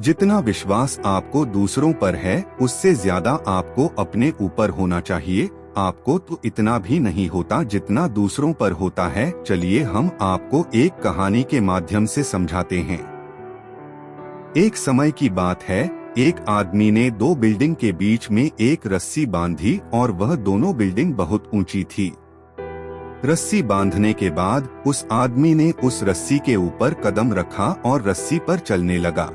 जितना विश्वास आपको दूसरों पर है उससे ज्यादा आपको अपने ऊपर होना चाहिए। आपको तो इतना भी नहीं होता जितना दूसरों पर होता है। चलिए हम आपको एक कहानी के माध्यम से समझाते हैं। एक समय की बात है, एक आदमी ने दो बिल्डिंग के बीच में एक रस्सी बांधी और वह दोनों बिल्डिंग बहुत ऊंची थी। रस्सी बांधने के बाद उस आदमी ने उस रस्सी के ऊपर कदम रखा और रस्सी पर चलने लगा।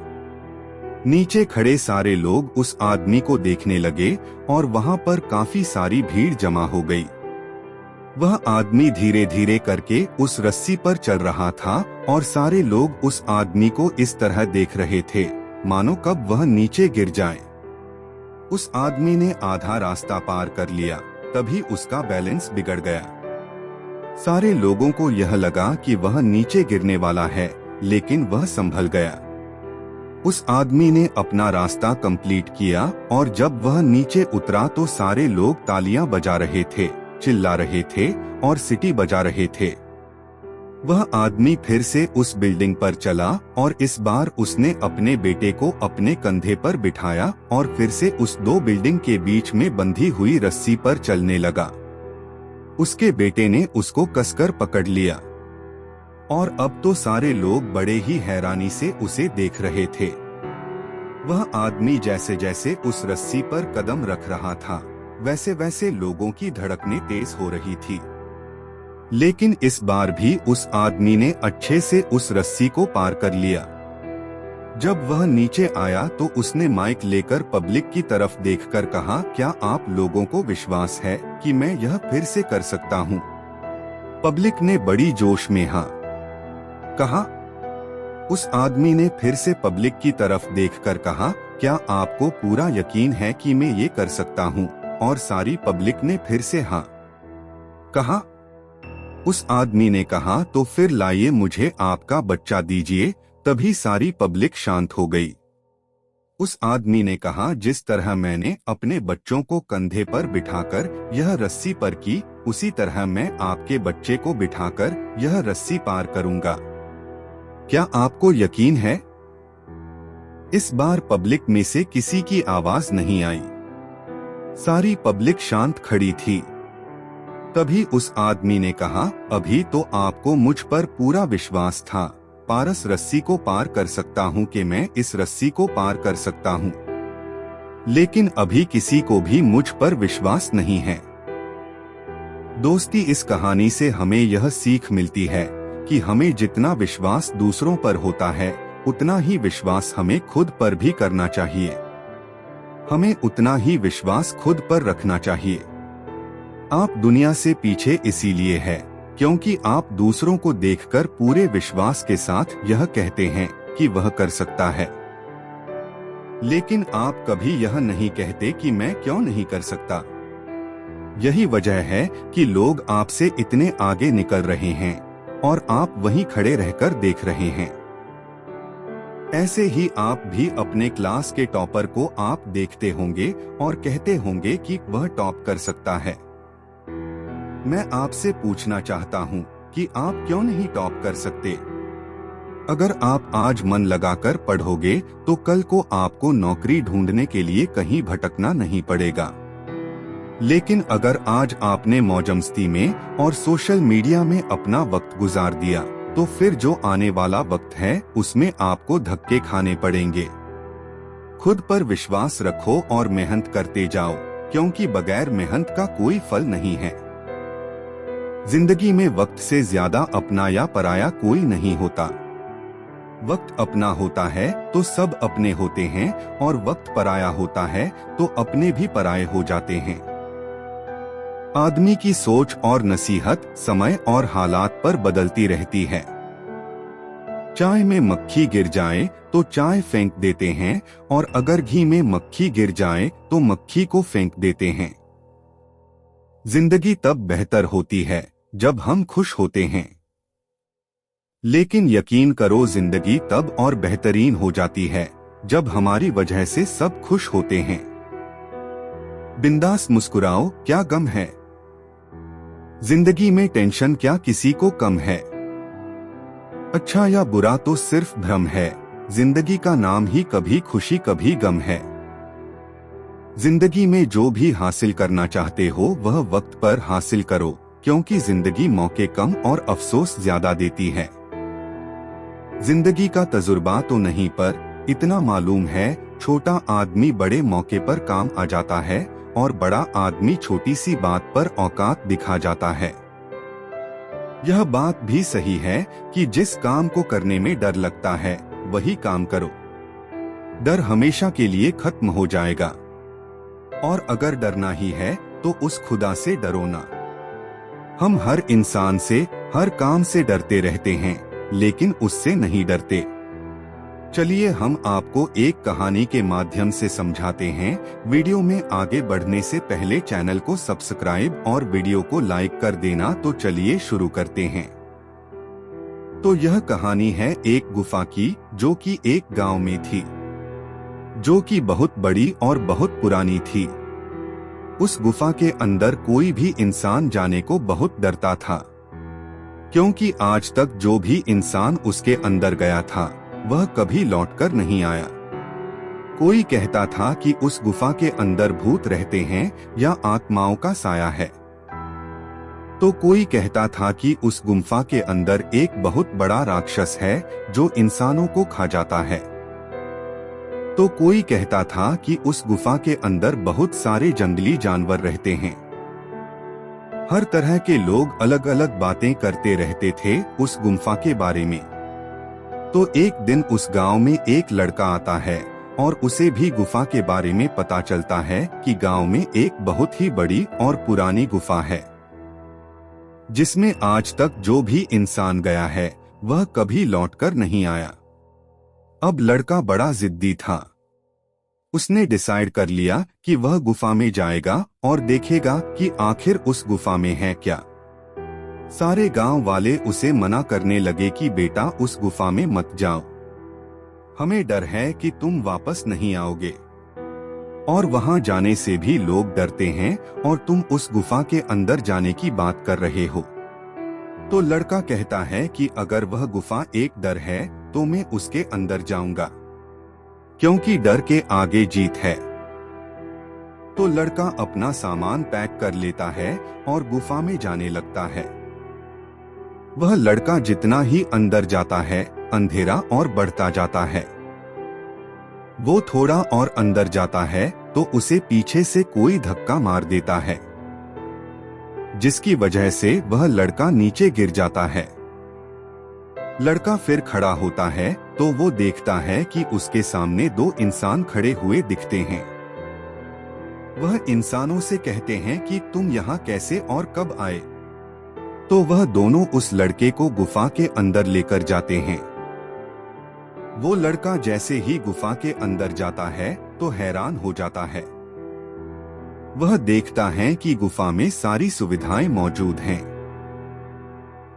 नीचे खड़े सारे लोग उस आदमी को देखने लगे और वहां पर काफी सारी भीड़ जमा हो गई। वह आदमी धीरे धीरे करके उस रस्सी पर चल रहा था और सारे लोग उस आदमी को इस तरह देख रहे थे मानो कब वह नीचे गिर जाए। उस आदमी ने आधा रास्ता पार कर लिया, तभी उसका बैलेंस बिगड़ गया। सारे लोगों को यह लगा कि वह नीचे गिरने वाला है, लेकिन वह संभल गया। उस आदमी ने अपना रास्ता कंप्लीट किया और जब वह नीचे उतरा तो सारे लोग तालियां बजा रहे थे, चिल्ला रहे थे और सीटी बजा रहे थे। वह आदमी फिर से उस बिल्डिंग पर चला और इस बार उसने अपने बेटे को अपने कंधे पर बिठाया और फिर से उस दो बिल्डिंग के बीच में बंधी हुई रस्सी पर चलने लगा। उसके बेटे ने उसको कसकर पकड़ लिया और अब तो सारे लोग बड़े ही हैरानी से उसे देख रहे थे। वह आदमी जैसे जैसे उस रस्सी पर कदम रख रहा था, वैसे वैसे लोगों की धड़कनें तेज हो रही थी। लेकिन इस बार भी उस आदमी ने अच्छे से उस रस्सी को पार कर लिया। जब वह नीचे आया तो उसने माइक लेकर पब्लिक की तरफ देखकर कहा, क्या आप लोगों को विश्वास है कि मैं यह फिर से कर सकता हूँ? पब्लिक ने बड़ी जोश में हाँ कहा। उस आदमी ने फिर से पब्लिक की तरफ देखकर कहा, क्या आपको पूरा यकीन है कि मैं ये कर सकता हूँ? और सारी पब्लिक ने फिर से हाँ कहा। उस आदमी ने कहा, तो फिर लाइए मुझे आपका बच्चा दीजिए। तभी सारी पब्लिक शांत हो गई। उस आदमी ने कहा, जिस तरह मैंने अपने बच्चों को कंधे पर बिठाकर यह रस्सी पर की, उसी तरह मैं आपके बच्चे को बिठाकर यह रस्सी पार करूंगा। क्या आपको यकीन है? इस बार पब्लिक में से किसी की आवाज नहीं आई। सारी पब्लिक शांत खड़ी थी। तभी उस आदमी ने कहा, अभी तो आपको मुझ पर पूरा विश्वास था। पारस रस्सी को पार कर सकता हूँ कि मैं इस रस्सी को पार कर सकता हूँ, लेकिन अभी किसी को भी मुझ पर विश्वास नहीं है। दोस्ती, इस कहानी से हमें यह सीख मिलती है कि हमें जितना विश्वास दूसरों पर होता है उतना ही विश्वास हमें खुद पर भी करना चाहिए। हमें उतना ही विश्वास खुद पर रखना चाहिए। आप दुनिया से पीछे इसीलिए है क्योंकि आप दूसरों को देखकर पूरे विश्वास के साथ यह कहते हैं कि वह कर सकता है, लेकिन आप कभी यह नहीं कहते कि मैं क्यों नहीं कर सकता। यही वजह है कि लोग आपसे इतने आगे निकल रहे हैं और आप वहीं खड़े रहकर देख रहे हैं। ऐसे ही आप भी अपने क्लास के टॉपर को आप देखते होंगे और कहते होंगे कि वह टॉप कर सकता है। मैं आपसे पूछना चाहता हूँ कि आप क्यों नहीं टॉप कर सकते? अगर आप आज मन लगाकर पढ़ोगे तो कल को आपको नौकरी ढूंढने के लिए कहीं भटकना नहीं पड़ेगा। लेकिन अगर आज आपने मौजमस्ती में और सोशल मीडिया में अपना वक्त गुजार दिया तो फिर जो आने वाला वक्त है उसमें आपको धक्के खाने पड़ेंगे। खुद पर विश्वास रखो और मेहनत करते जाओ, क्योंकि बगैर मेहनत का कोई फल नहीं है। जिंदगी में वक्त से ज्यादा अपना या पराया कोई नहीं होता। वक्त अपना होता है तो सब अपने होते हैं और वक्त पराया होता है तो अपने भी पराये हो जाते हैं। आदमी की सोच और नसीहत समय और हालात पर बदलती रहती है। चाय में मक्खी गिर जाए तो चाय फेंक देते हैं और अगर घी में मक्खी गिर जाए तो मक्खी को फेंक देते हैं। जिंदगी तब बेहतर होती है जब हम खुश होते हैं, लेकिन यकीन करो जिंदगी तब और बेहतरीन हो जाती है जब हमारी वजह से सब खुश होते हैं। बिंदास मुस्कुराओ, क्या गम है? जिंदगी में टेंशन क्या किसी को कम है? अच्छा या बुरा तो सिर्फ भ्रम है, जिंदगी का नाम ही कभी खुशी कभी गम है। जिंदगी में जो भी हासिल करना चाहते हो वह वक्त पर हासिल करो, क्योंकि जिंदगी मौके कम और अफसोस ज्यादा देती है। जिंदगी का तजुर्बा तो नहीं, पर इतना मालूम है, छोटा आदमी बड़े मौके पर काम आ जाता है और बड़ा आदमी छोटी सी बात पर औकात दिखा जाता है। यह बात भी सही है कि जिस काम को करने में डर लगता है वही काम करो। डर हमेशा के लिए खत्म हो जाएगा। और अगर डरना ही है तो उस खुदा से डरो ना। हम हर इंसान से, हर काम से डरते रहते हैं, लेकिन उससे नहीं डरते। चलिए हम आपको एक कहानी के माध्यम से समझाते हैं। वीडियो में आगे बढ़ने से पहले चैनल को सब्सक्राइब और वीडियो को लाइक कर देना। तो चलिए शुरू करते हैं। तो यह कहानी है एक गुफा की, जो कि एक गांव में थी, जो कि बहुत बड़ी और बहुत पुरानी थी। उस गुफा के अंदर कोई भी इंसान जाने को बहुत डरता था, क्योंकि आज तक जो भी इंसान उसके अंदर गया था वह कभी लौटकर नहीं आया। कोई कहता था कि उस गुफा के अंदर भूत रहते हैं या आत्माओं का साया है। तो कोई कहता था कि उस गुफा के अंदर एक बहुत बड़ा राक्षस है जो इंसानों को खा जाता है। तो कोई कहता था कि उस गुफा के अंदर बहुत सारे जंगली जानवर रहते हैं। हर तरह के लोग अलग अलग बातें करते रहते थे उस गुफा के बारे में। तो एक दिन उस गांव में एक लड़का आता है और उसे भी गुफा के बारे में पता चलता है कि गांव में एक बहुत ही बड़ी और पुरानी गुफा है, जिसमें आज तक जो भी इंसान गया है वह कभी लौटकर नहीं आया। अब लड़का बड़ा जिद्दी था। उसने डिसाइड कर लिया कि वह गुफा में जाएगा और देखेगा कि आखिर उस गुफा में है क्या। सारे गांव वाले उसे मना करने लगे कि बेटा उस गुफा में मत जाओ, हमें डर है कि तुम वापस नहीं आओगे, और वहां जाने से भी लोग डरते हैं और तुम उस गुफा के अंदर जाने की बात कर रहे हो। तो लड़का कहता है कि अगर वह गुफा एक डर है तो मैं उसके अंदर जाऊंगा, क्योंकि डर के आगे जीत है। तो लड़का अपना सामान पैक कर लेता है और गुफा में जाने लगता है। वह लड़का जितना ही अंदर जाता है अंधेरा और बढ़ता जाता है। वो थोड़ा और अंदर जाता है तो उसे पीछे से कोई धक्का मार देता है, जिसकी वजह से वह लड़का नीचे गिर जाता है। लड़का फिर खड़ा होता है तो वो देखता है कि उसके सामने दो इंसान खड़े हुए दिखते हैं। वह इंसानों से कहते हैं कि तुम यहाँ कैसे और कब आए। तो वह दोनों उस लड़के को गुफा के अंदर लेकर जाते हैं। वो लड़का जैसे ही गुफा के अंदर जाता है तो हैरान हो जाता है। वह देखता है कि गुफा में सारी सुविधाएं मौजूद हैं।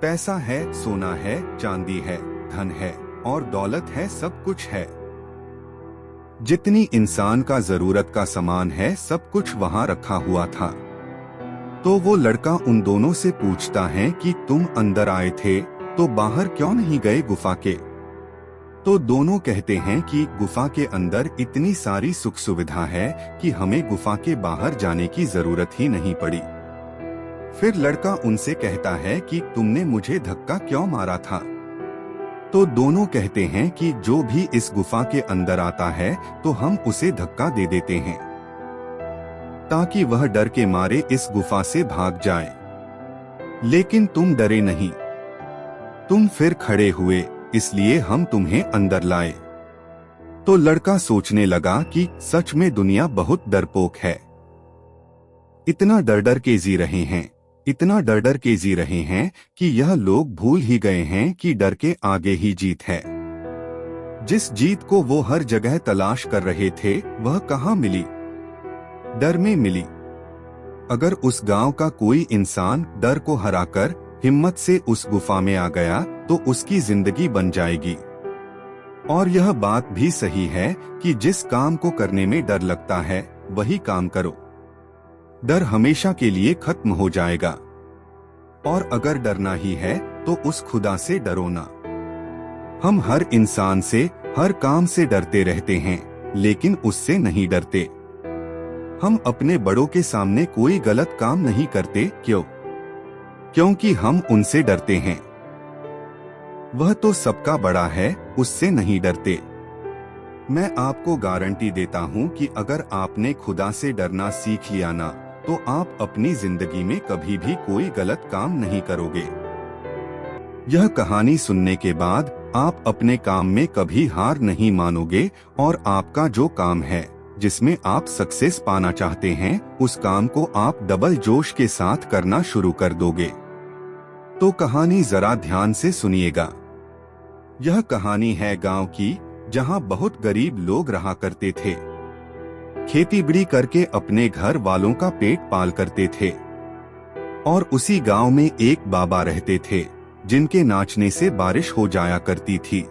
पैसा है, सोना है, चांदी है, धन है और दौलत है, सब कुछ है। जितनी इंसान का जरूरत का सामान है सब कुछ वहां रखा हुआ था। तो वो लड़का उन दोनों से पूछता है कि तुम अंदर आए थे तो बाहर क्यों नहीं गए गुफा के। तो दोनों कहते हैं कि गुफा के अंदर इतनी सारी सुख सुविधा है कि हमें गुफा के बाहर जाने की जरूरत ही नहीं पड़ी। फिर लड़का उनसे कहता है कि तुमने मुझे धक्का क्यों मारा था। तो दोनों कहते हैं कि जो भी इस गुफा के अंदर आता है तो हम उसे धक्का दे देते हैं, ताकि वह डर के मारे इस गुफा से भाग जाए। लेकिन तुम डरे नहीं, तुम फिर खड़े हुए, इसलिए हम तुम्हें अंदर लाए। तो लड़का सोचने लगा कि सच में दुनिया बहुत डरपोक है। इतना डर डर के जी रहे हैं, इतना डर डर के जी रहे हैं कि यह लोग भूल ही गए हैं कि डर के आगे ही जीत है। जिस जीत को वो हर जगह तलाश कर रहे थे वह कहाँ मिली? डर में मिली। अगर उस गांव का कोई इंसान डर को हराकर हिम्मत से उस गुफा में आ गया तो उसकी जिंदगी बन जाएगी। और यह बात भी सही है कि जिस काम को करने में डर लगता है वही काम करो, डर हमेशा के लिए खत्म हो जाएगा। और अगर डरना ही है तो उस खुदा से डरो ना। हम हर इंसान से, हर काम से डरते रहते हैं, लेकिन उससे नहीं डरते। हम अपने बड़ों के सामने कोई गलत काम नहीं करते, क्यों? क्योंकि हम उनसे डरते हैं। वह तो सबका बड़ा है, उससे नहीं डरते। मैं आपको गारंटी देता हूँ कि अगर आपने खुदा से डरना सीख लिया ना, तो आप अपनी जिंदगी में कभी भी कोई गलत काम नहीं करोगे। यह कहानी सुनने के बाद आप अपने काम में कभी हार नहीं मानोगे और आपका जो काम है, जिसमें आप सक्सेस पाना चाहते हैं, उस काम को आप डबल जोश के साथ करना शुरू कर दोगे। तो कहानी जरा ध्यान से सुनिएगा। यह कहानी है गांव की, जहां बहुत गरीब लोग रहा करते थे। खेती बाड़ी करके अपने घर वालों का पेट पाल करते थे। और उसी गांव में एक बाबा रहते थे, जिनके नाचने से बारिश हो जाया करती थी।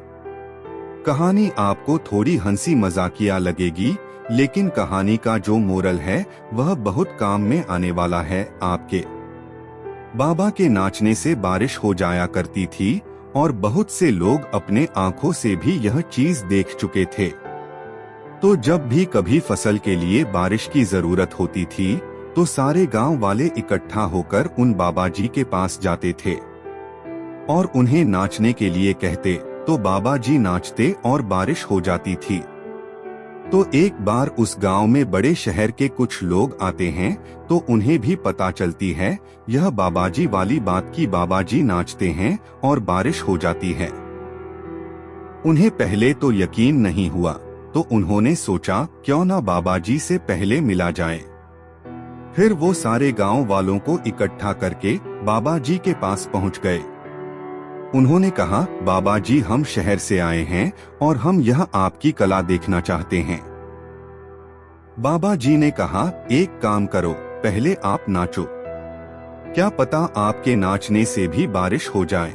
कहानी आपको थोड़ी हंसी मजाकिया लगेगी, लेकिन कहानी का जो मोरल है वह बहुत काम में आने वाला है आपके। बाबा के नाचने से बारिश हो जाया करती थी और बहुत से लोग अपने आंखों से भी यह चीज देख चुके थे। तो जब भी कभी फसल के लिए बारिश की जरूरत होती थी, तो सारे गांव वाले इकट्ठा होकर उन बाबा जी के पास जाते थे और उन्हें नाचने के लिए कहते, तो बाबा जी नाचते और बारिश हो जाती थी। तो एक बार उस गांव में बड़े शहर के कुछ लोग आते हैं, तो उन्हें भी पता चलती है यह बाबाजी वाली बात की बाबा जी नाचते हैं और बारिश हो जाती है। उन्हें पहले तो यकीन नहीं हुआ, तो उन्होंने सोचा क्यों ना बाबा जी से पहले मिला जाए। फिर वो सारे गांव वालों को इकट्ठा करके बाबा जी के पास पहुंच गए। उन्होंने कहा, बाबा जी हम शहर से आए हैं और हम यह आपकी कला देखना चाहते हैं। बाबा जी ने कहा, एक काम करो, पहले आप नाचो। क्या पता आपके नाचने से भी बारिश हो जाए।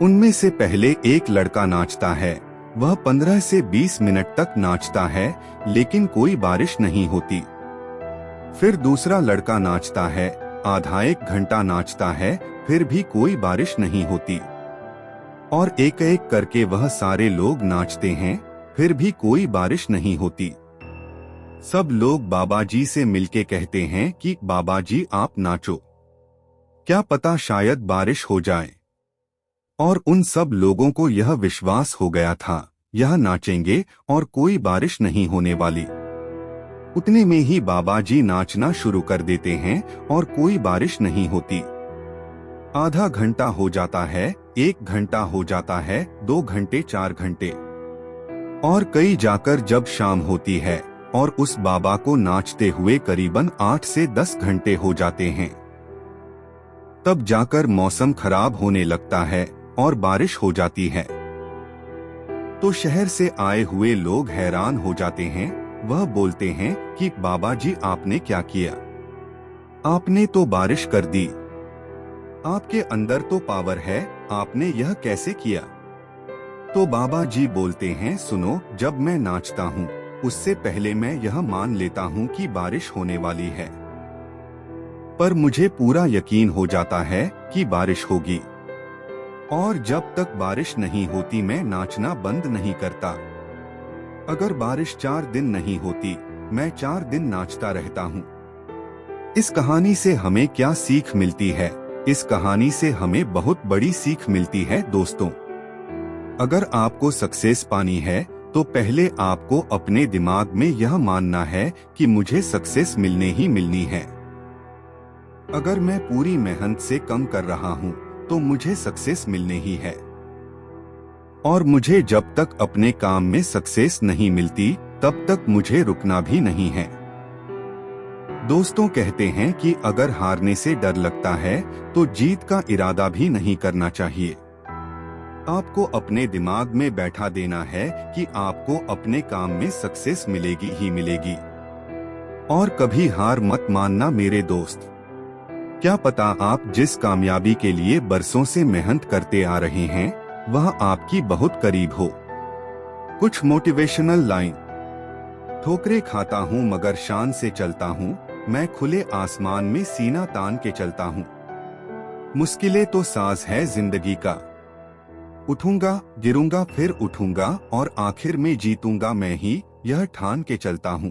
उनमें से पहले एक लड़का नाचता है, वह 15 से 20 मिनट तक नाचता है, लेकिन कोई बारिश नहीं होती। फिर दूसरा लड़का नाचता है, आधा एक घंटा नाचता है, फिर भी कोई बारिश नहीं होती। और एक एक करके वह सारे लोग नाचते हैं, फिर भी कोई बारिश नहीं होती। सब लोग बाबा जी से मिलके कहते हैं कि बाबा जी आप नाचो, क्या पता शायद बारिश हो जाए। और उन सब लोगों को यह विश्वास हो गया था, यह नाचेंगे और कोई बारिश नहीं होने वाली। उतने में ही बाबा जी नाचना शुरू कर देते हैं और कोई बारिश नहीं होती। आधा घंटा हो जाता है, 1 घंटा हो जाता है, 2 घंटे, 4 घंटे, और कई जाकर जब शाम होती है और उस बाबा को नाचते हुए करीबन 8 से 10 घंटे हो जाते हैं, तब जाकर मौसम खराब होने लगता है और बारिश हो जाती है। तो शहर से आए हुए लोग हैरान हो जाते हैं। वह बोलते हैं कि बाबा जी आपने क्या किया, आपने तो बारिश कर दी, आपके अंदर तो पावर है, आपने यह कैसे किया। तो बाबा जी बोलते हैं, सुनो, जब मैं नाचता हूँ उससे पहले मैं यह मान लेता हूँ कि बारिश होने वाली है, पर मुझे पूरा यकीन हो जाता है कि बारिश होगी, और जब तक बारिश नहीं होती मैं नाचना बंद नहीं करता। अगर बारिश 4 दिन नहीं होती, मैं 4 दिन नाचता रहता हूँ। इस कहानी से हमें क्या सीख मिलती है? इस कहानी से हमें बहुत बड़ी सीख मिलती है दोस्तों। अगर आपको सक्सेस पानी है, तो पहले आपको अपने दिमाग में यह मानना है कि मुझे सक्सेस मिलने ही मिलनी है। अगर मैं पूरी मेहनत से कम कर रहा हूँ, तो मुझे सक्सेस मिलने ही है। और मुझे जब तक अपने काम में सक्सेस नहीं मिलती, तब तक मुझे रुकना भी नहीं है। दोस्तों कहते हैं कि अगर हारने से डर लगता है, तो जीत का इरादा भी नहीं करना चाहिए। आपको अपने दिमाग में बैठा देना है कि आपको अपने काम में सक्सेस मिलेगी ही मिलेगी। और कभी हार मत मानना मेरे दोस्त। क्या पता आप जिस कामयाबी के लिए बरसों से मेहनत करते आ रहे हैं, वह आपकी बहुत करीब हो। कुछ मोटिवेशनल लाइन। ठोकरे खाता हूँ मगर शान से चलता हूँ, मैं खुले आसमान में सीना तान के चलता हूँ। मुश्किलें तो साज है जिंदगी का, उठूंगा, गिरूंगा, फिर उठूंगा और आखिर में जीतूंगा मैं ही, यह ठान के चलता हूँ।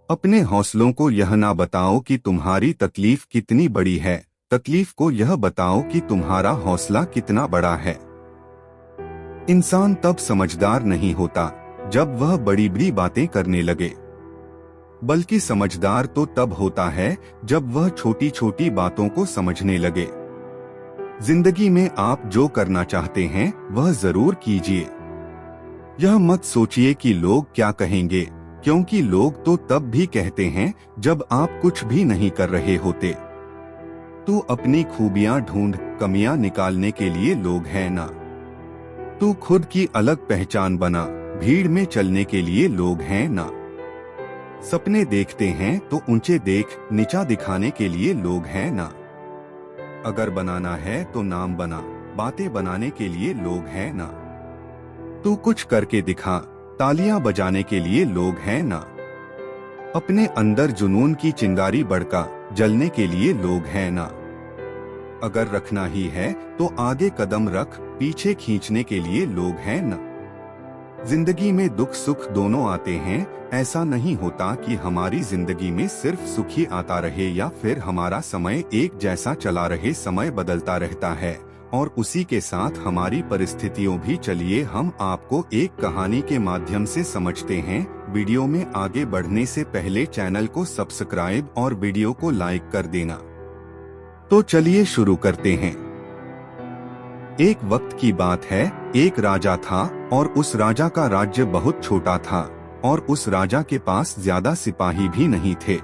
अपने हौसलों को यह ना बताओ कि तुम्हारी तकलीफ कितनी बड़ी है, तकलीफ को यह बताओ कि तुम्हारा हौसला कितना बड़ा है। इंसान तब समझदार नहीं होता जब वह बड़ी बड़ी बातें करने लगे, बल्कि समझदार तो तब होता है जब वह छोटी छोटी बातों को समझने लगे। जिंदगी में आप जो करना चाहते हैं वह जरूर कीजिए। यह मत सोचिए कि लोग क्या कहेंगे, क्योंकि लोग तो तब भी कहते हैं जब आप कुछ भी नहीं कर रहे होते। तू अपनी खूबियां ढूंढ, कमियां निकालने के लिए लोग हैं ना। तू खुद की अलग पहचान बना, भीड़ में चलने के लिए लोग हैं ना। सपने देखते हैं तो ऊंचे देख, नीचा दिखाने के लिए लोग हैं ना। अगर बनाना है तो नाम बना, बातें बनाने के लिए लोग हैं ना। तू कुछ करके दिखा, तालियां बजाने के लिए लोग हैं ना। अपने अंदर जुनून की चिंगारी भड़का, जलने के लिए लोग हैं ना। अगर रखना ही है तो आगे कदम रख, पीछे खींचने के लिए लोग हैं ना। जिंदगी में दुख सुख दोनों आते हैं, ऐसा नहीं होता कि हमारी जिंदगी में सिर्फ सुख ही आता रहे या फिर हमारा समय एक जैसा चला रहे। समय बदलता रहता है और उसी के साथ हमारी परिस्थितियों भी। चलिए हम आपको एक कहानी के माध्यम से समझते हैं। वीडियो में आगे बढ़ने से पहले चैनल को सब्सक्राइब और वीडियो को लाइक कर देना। तो चलिए शुरू करते हैं। एक वक्त की बात है, एक राजा था और उस राजा का राज्य बहुत छोटा था और उस राजा के पास ज्यादा सिपाही भी नहीं थे।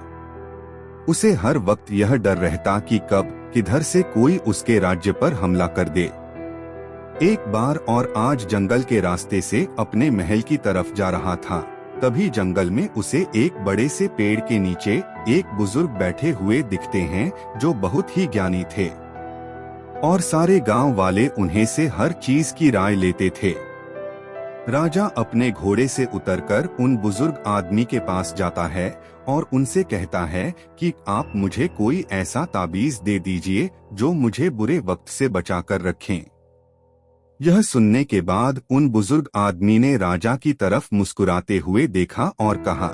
उसे हर वक्त यह डर रहता कि कब किधर से कोई उसके राज्य पर हमला कर दे। एक बार और आज जंगल के रास्ते से अपने महल की तरफ जा रहा था, तभी जंगल में उसे एक बड़े से पेड़ के नीचे एक बुजुर्ग बैठे हुए दिखते हैं जो बहुत ही ज्ञानी थे और सारे गांव वाले उन्हें से हर चीज की राय लेते थे। राजा अपने घोड़े से उतरकर उन बुजुर्ग आदमी के पास जाता है और उनसे कहता है कि आप मुझे कोई ऐसा ताबीज दे दीजिए जो मुझे बुरे वक्त से बचाकर रखें। यह सुनने के बाद उन बुजुर्ग आदमी ने राजा की तरफ मुस्कुराते हुए देखा और कहा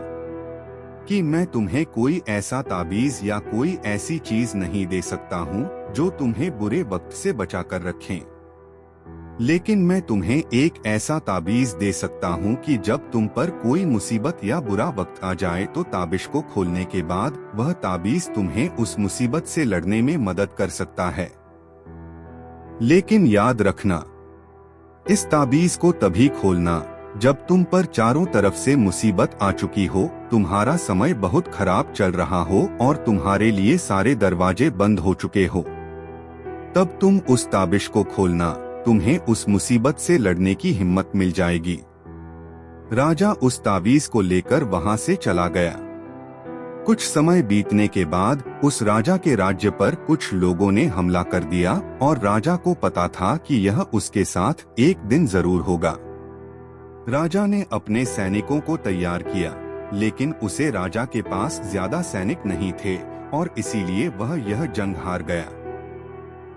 कि मैं तुम्हें कोई ऐसा ताबीज या कोई ऐसी चीज नहीं दे सकता हूँ जो तुम्हें बुरे वक्त से बचाकर रखें, लेकिन मैं तुम्हें एक ऐसा ताबीज दे सकता हूँ कि जब तुम पर कोई मुसीबत या बुरा वक्त आ जाए तो ताबिश को खोलने के बाद वह ताबीज तुम्हें उस मुसीबत से लड़ने में मदद कर सकता है। लेकिन याद रखना, इस ताबीज को तभी खोलना जब तुम पर चारों तरफ से मुसीबत आ चुकी हो, तुम्हारा समय बहुत खराब चल रहा हो और तुम्हारे लिए सारे दरवाजे बंद हो चुके हो। तब तुम उस ताबिश को खोलना, तुम्हें उस मुसीबत से लड़ने की हिम्मत मिल जाएगी। राजा उस ताबीज को लेकर वहां से चला गया। कुछ समय बीतने के बाद उस राजा के राज्य पर कुछ लोगों ने हमला कर दिया और राजा को पता था कि यह उसके साथ एक दिन जरूर होगा। राजा ने अपने सैनिकों को तैयार किया, लेकिन उसे राजा के पास ज्यादा सैनिक नहीं थे और इसीलिए वह यह जंग हार गया।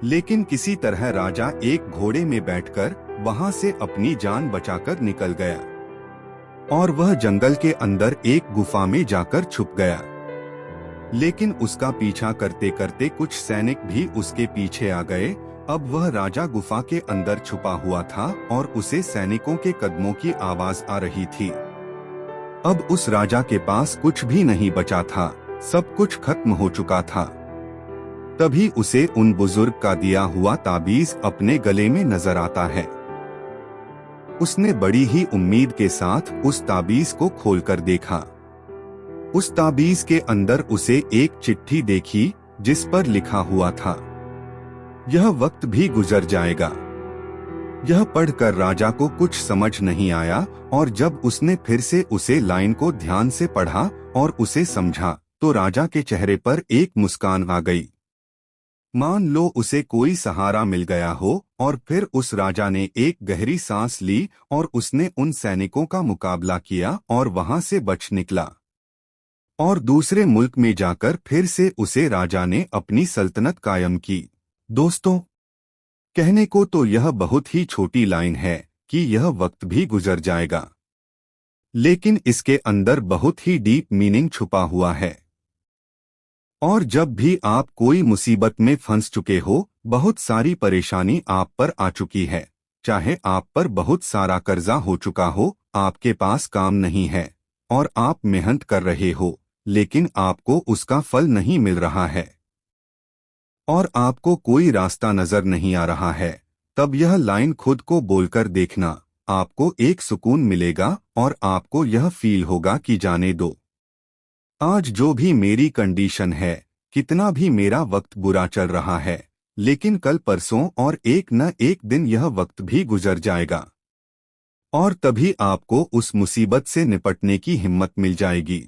लेकिन किसी तरह राजा एक घोड़े में बैठकर वहां से अपनी जान बचाकर निकल गया और वह जंगल के अंदर एक गुफा में जाकर छुप गया। लेकिन उसका पीछा करते करते कुछ सैनिक भी उसके पीछे आ गए। अब वह राजा गुफा के अंदर छुपा हुआ था और उसे सैनिकों के कदमों की आवाज आ रही थी। अब उस राजा के पास कुछ भी नहीं बचा था, सब कुछ खत्म हो चुका था। तभी उसे उन बुजुर्ग का दिया हुआ ताबीज अपने गले में नजर आता है। उसने बड़ी ही उम्मीद के साथ उस ताबीज को खोलकर देखा। उस ताबीज के अंदर उसे एक चिट्ठी देखी जिस पर लिखा हुआ था, यह वक्त भी गुजर जाएगा। यह पढ़कर राजा को कुछ समझ नहीं आया और जब उसने फिर से उसे लाइन को ध्यान से पढ़ा और उसे समझा तो राजा के चेहरे पर एक मुस्कान आ गई। मान लो उसे कोई सहारा मिल गया हो। और फिर उस राजा ने एक गहरी सांस ली और उसने उन सैनिकों का मुकाबला किया और वहां से बच निकला और दूसरे मुल्क में जाकर फिर से उसे राजा ने अपनी सल्तनत कायम की। दोस्तों, कहने को तो यह बहुत ही छोटी लाइन है कि यह वक्त भी गुजर जाएगा, लेकिन इसके अंदर बहुत ही डीप मीनिंग छुपा हुआ है। और जब भी आप कोई मुसीबत में फंस चुके हो, बहुत सारी परेशानी आप पर आ चुकी है, चाहे आप पर बहुत सारा कर्जा हो चुका हो, आपके पास काम नहीं है और आप मेहनत कर रहे हो, लेकिन आपको उसका फल नहीं मिल रहा है और आपको कोई रास्ता नजर नहीं आ रहा है, तब यह लाइन खुद को बोलकर देखना, आपको एक सुकून मिलेगा और आपको यह फील होगा कि जाने दो, आज जो भी मेरी कंडीशन है, कितना भी मेरा वक्त बुरा चल रहा है, लेकिन कल परसों और एक न एक दिन यह वक्त भी गुजर जाएगा और तभी आपको उस मुसीबत से निपटने की हिम्मत मिल जाएगी।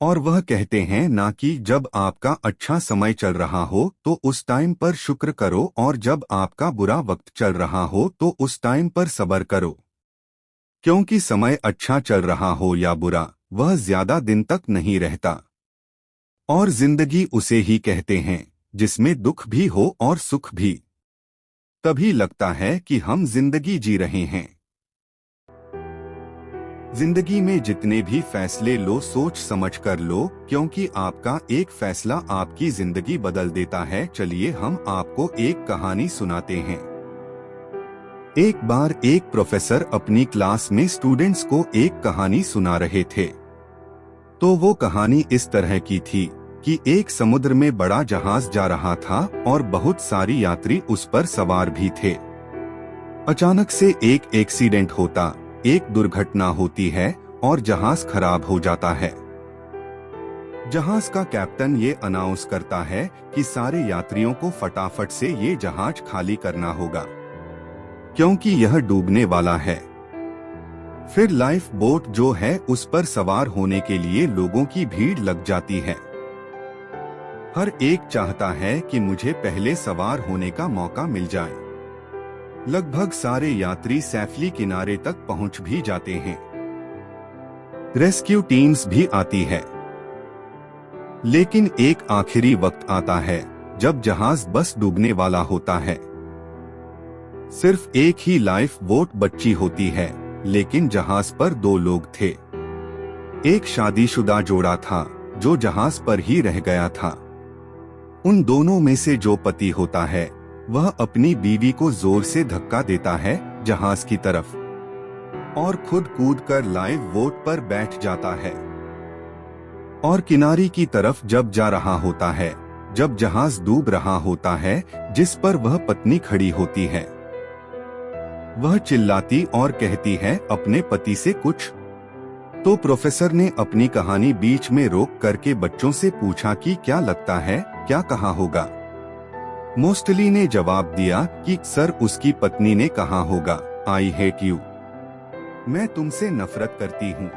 और वह कहते हैं ना कि जब आपका अच्छा समय चल रहा हो तो उस टाइम पर शुक्र करो और जब आपका बुरा वक्त चल रहा हो तो उस टाइम पर सब्र करो, क्योंकि समय अच्छा चल रहा हो या बुरा, वह ज्यादा दिन तक नहीं रहता और जिंदगी उसे ही कहते हैं जिसमें दुख भी हो और सुख भी। तभी लगता है कि हम जिंदगी जी रहे हैं। जिंदगी में जितने भी फैसले लो सोच समझ कर लो, क्योंकि आपका एक फैसला आपकी जिंदगी बदल देता है। चलिए हम आपको एक कहानी सुनाते हैं। एक बार एक प्रोफेसर अपनी क्लास में स्टूडेंट्स को एक कहानी सुना रहे थे। तो वो कहानी इस तरह की थी कि एक समुद्र में बड़ा जहाज जा रहा था और बहुत सारी यात्री उस पर सवार भी थे। अचानक से एक एक्सीडेंट होता, एक दुर्घटना होती है और जहाज खराब हो जाता है। जहाज का कैप्टन ये अनाउंस करता है कि सारे यात्रियों को फटाफट से ये जहाज खाली करना होगा, क्योंकि यह डूबने वाला है। फिर लाइफ बोट जो है उस पर सवार होने के लिए लोगों की भीड़ लग जाती है। हर एक चाहता है कि मुझे पहले सवार होने का मौका मिल जाए। लगभग सारे यात्री सेफली किनारे तक पहुंच भी जाते हैं। रेस्क्यू टीम्स भी आती है, लेकिन एक आखिरी वक्त आता है जब जहाज बस डूबने वाला होता है। सिर्फ एक ही लाइफ बोट बची होती है, लेकिन जहाज पर 2 लोग थे। एक शादीशुदा जोड़ा था जो जहाज पर ही रह गया था। उन दोनों में से जो पति होता है वह अपनी बीवी को जोर से धक्का देता है जहाज की तरफ और खुद कूदकर लाइफ बोट पर बैठ जाता है और किनारे की तरफ जब जा रहा होता है, जब जहाज डूब रहा होता है, जिस पर वह पत्नी खड़ी होती है, वह चिल्लाती और कहती है अपने पति से कुछ। तो प्रोफेसर ने अपनी कहानी बीच में रोक करके बच्चों से पूछा कि क्या लगता है क्या कहा होगा। मोस्टली ने जवाब दिया कि सर उसकी पत्नी ने कहा होगा आई हेट यू, मैं तुमसे नफरत करती हूँ,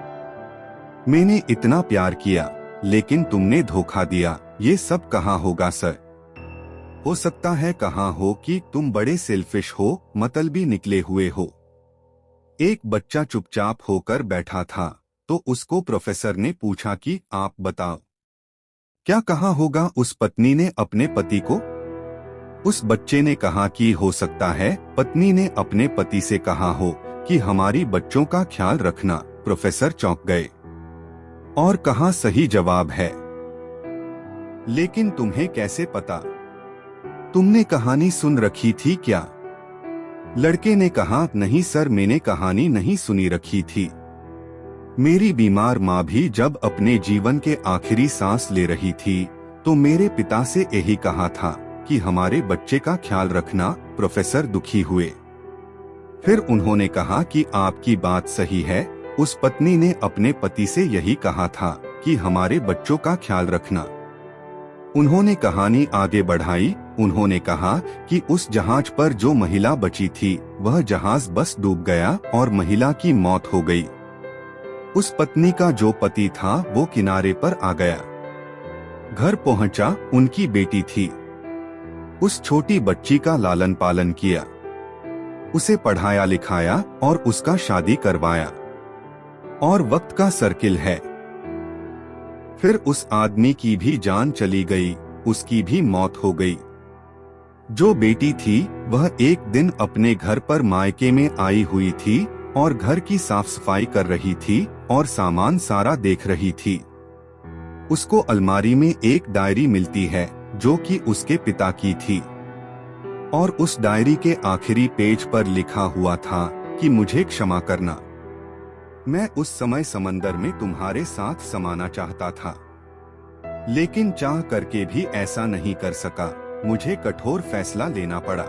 मैंने इतना प्यार किया लेकिन तुमने धोखा दिया, ये सब कहा होगा सर। हो सकता है कहा हो कि तुम बड़े सेल्फिश हो, मतलबी निकले हुए हो। एक बच्चा चुपचाप होकर बैठा था, तो उसको प्रोफेसर ने पूछा कि आप बताओ क्या कहा होगा उस पत्नी ने अपने पति को। उस बच्चे ने कहा कि हो सकता है पत्नी ने अपने पति से कहा हो कि हमारी बच्चों का ख्याल रखना। प्रोफेसर चौंक गए और कहा सही जवाब है, लेकिन तुम्हें कैसे पता, तुमने कहानी सुन रखी थी क्या। लड़के ने कहा नहीं सर, मैंने कहानी नहीं सुनी रखी थी। मेरी बीमार माँ भी जब अपने जीवन के आखिरी सांस ले रही थी तो मेरे पिता से यही कहा था कि हमारे बच्चे का ख्याल रखना। प्रोफेसर दुखी हुए। फिर उन्होंने कहा कि आपकी बात सही है, उस पत्नी ने अपने पति से यही कहा था कि हमारे बच्चों का ख्याल रखना। उन्होंने कहानी आगे बढ़ाई। उन्होंने कहा कि उस जहाज पर जो महिला बची थी वह जहाज बस डूब गया और महिला की मौत हो गई। उस पत्नी का जो पति था वो किनारे पर आ गया। घर पहुंचा, उनकी बेटी थी। उस छोटी बच्ची का लालन पालन किया, उसे पढ़ाया लिखाया और उसका शादी करवाया। और वक्त का सर्किल है। फिर उस आदमी की भी जान चली गई, उसकी भी मौत हो गई। जो बेटी थी वह एक दिन अपने घर पर मायके में आई हुई थी और घर की साफ सफाई कर रही थी और सामान सारा देख रही थी। उसको अलमारी में एक डायरी मिलती है जो कि उसके पिता की थी और उस डायरी के आखिरी पेज पर लिखा हुआ था कि मुझे क्षमा करना, मैं उस समय समंदर में तुम्हारे साथ समाना चाहता था, लेकिन चाह करके भी ऐसा नहीं कर सका। मुझे कठोर फैसला लेना पड़ा।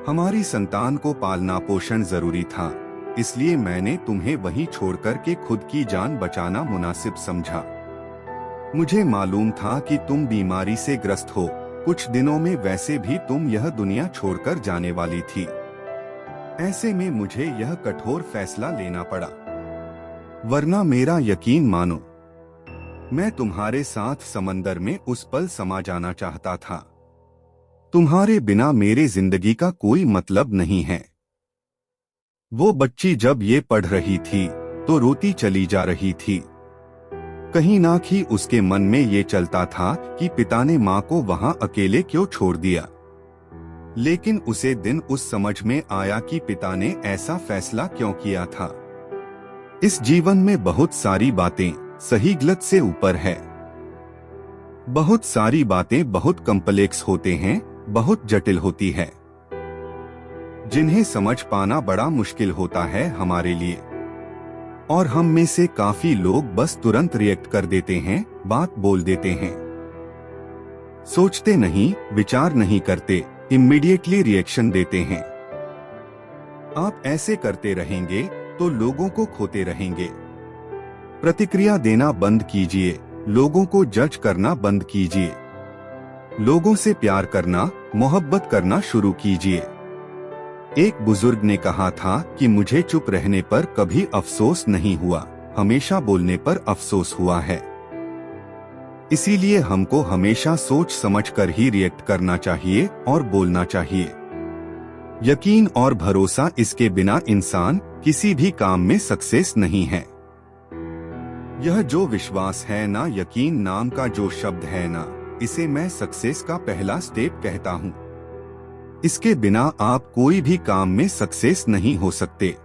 हमारी संतान को पालना पोषण जरूरी था, इसलिए मैंने तुम्हें वहीं छोड़कर के खुद की जान बचाना मुनासिब समझा। मुझे मालूम था कि तुम बीमारी से ग्रस्त हो, कुछ दिनों में वैसे भी तुम यह दुनिया छोड़कर जाने वाली थी। ऐसे में मुझे यह कठोर फैसला लेना पड़ा, वरना मेरा यकीन मानो, मैं तुम्हारे साथ समंदर में उस पल समा जाना चाहता था। तुम्हारे बिना मेरे जिंदगी का कोई मतलब नहीं है। वो बच्ची जब ये पढ़ रही थी तो रोती चली जा रही थी। कहीं ना ही उसके मन में ये चलता था कि पिता ने माँ को वहाँ अकेले क्यों छोड़ दिया। लेकिन उसे दिन उस समझ में आया कि पिता ने ऐसा फैसला क्यों किया था। इस जीवन में बहुत सारी बातें सही गलत से ऊपर है। बहुत सारी बातें बहुत कॉम्प्लेक्स होते हैं, बहुत जटिल होती है, जिन्हें समझ पाना बड़ा मुश्किल होता है हमारे लिए। और हम में से काफी लोग बस तुरंत रिएक्ट कर देते हैं, बात बोल देते हैं, सोचते नहीं, विचार नहीं करते, इमीडिएटली रिएक्शन देते हैं। आप ऐसे करते रहेंगे तो लोगों को खोते रहेंगे। प्रतिक्रिया देना बंद कीजिए, लोगों को जज करना बंद कीजिए, लोगों से प्यार करना, मोहब्बत करना शुरू कीजिए। एक बुजुर्ग ने कहा था कि मुझे चुप रहने पर कभी अफसोस नहीं हुआ, हमेशा बोलने पर अफसोस हुआ है। इसीलिए हमको हमेशा सोच समझकर ही रिएक्ट करना चाहिए और बोलना चाहिए। यकीन और भरोसा, इसके बिना इंसान किसी भी काम में सक्सेस नहीं है। यह जो विश्वास है ना, यकीन नाम का जो शब्द है ना, इसे मैं सक्सेस का पहला स्टेप कहता हूँ। इसके बिना आप कोई भी काम में सक्सेस नहीं हो सकते।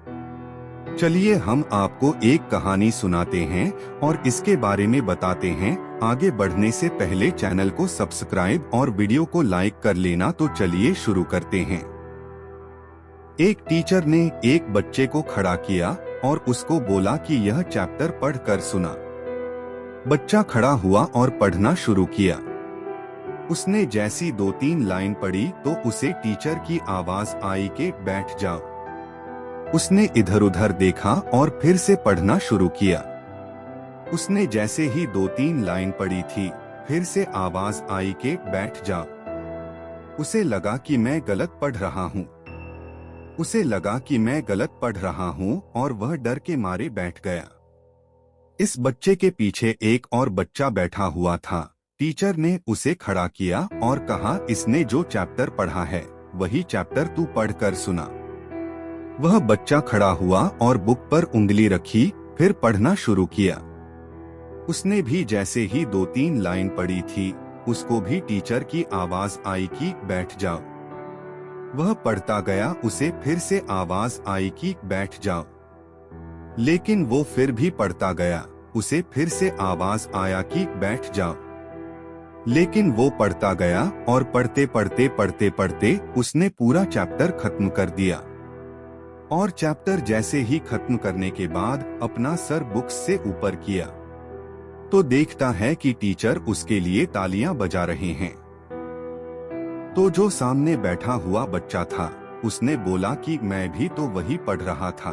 चलिए हम आपको एक कहानी सुनाते हैं और इसके बारे में बताते हैं। आगे बढ़ने से पहले चैनल को सब्सक्राइब और वीडियो को लाइक कर लेना। तो चलिए शुरू करते हैं। एक टीचर ने एक बच्चे को खड़ा किया और उसको बोला कि यह चैप्टर पढ़कर सुना। बच्चा खड़ा हुआ और पढ़ना शुरू किया। उसने जैसी 2-3 लाइन पढ़ी तो उसे टीचर की आवाज आई कि बैठ जाओ। उसने इधर उधर देखा और फिर से पढ़ना शुरू किया। उसने जैसे ही 2-3 लाइन पढ़ी थी, फिर से आवाज आई कि बैठ जाओ। उसे लगा कि मैं गलत पढ़ रहा हूँ। उसे लगा कि मैं गलत पढ़ रहा हूँ और वह डर के मारे बैठ गया। इस बच्चे के पीछे एक और बच्चा बैठा हुआ था। टीचर ने उसे खड़ा किया और कहा, इसने जो चैप्टर पढ़ा है वही चैप्टर तू पढ़कर सुना। वह बच्चा खड़ा हुआ और बुक पर उंगली रखी, फिर पढ़ना शुरू किया। उसने भी जैसे ही 2-3 लाइन पढ़ी थी, उसको भी टीचर की आवाज आई कि बैठ जाओ। वह पढ़ता गया, उसे फिर से आवाज आई कि बैठ जाओ। लेकिन वो फिर भी पढ़ता गया, उसे फिर से आवाज आया कि बैठ जाओ। लेकिन वो पढ़ता गया और पढ़ते पढ़ते पढ़ते पढ़ते उसने पूरा चैप्टर खत्म कर दिया। और चैप्टर जैसे ही खत्म करने के बाद अपना सर बुक्स से ऊपर किया तो देखता है कि टीचर उसके लिए तालियां बजा रहे हैं। तो जो सामने बैठा हुआ बच्चा था, उसने बोला कि मैं भी तो वही पढ़ रहा था।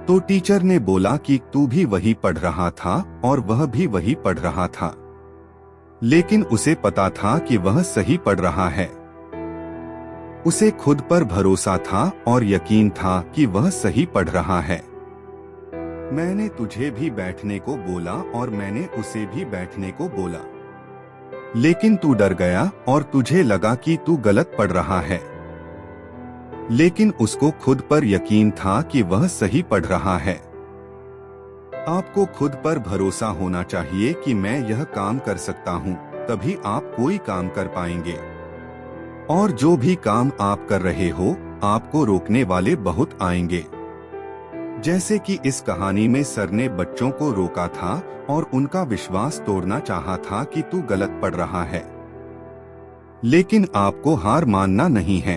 तो टीचर ने बोला कि तू भी वही पढ़ रहा था और वह भी वही पढ़ रहा था, लेकिन उसे पता था कि वह सही पढ़ रहा है। उसे खुद पर भरोसा था और यकीन था कि वह सही पढ़ रहा है। मैंने तुझे भी बैठने को बोला और मैंने उसे भी बैठने को बोला, लेकिन तू डर गया और तुझे लगा कि तू गलत पढ़ रहा है। लेकिन उसको खुद पर यकीन था कि वह सही पढ़ रहा है। आपको खुद पर भरोसा होना चाहिए कि मैं यह काम कर सकता हूँ, तभी आप कोई काम कर पाएंगे। और जो भी काम आप कर रहे हो, आपको रोकने वाले बहुत आएंगे। जैसे कि इस कहानी में सर ने बच्चों को रोका था और उनका विश्वास तोड़ना चाहा था कि तू गलत पढ़ रहा है, लेकिन आपको हार मानना नहीं है।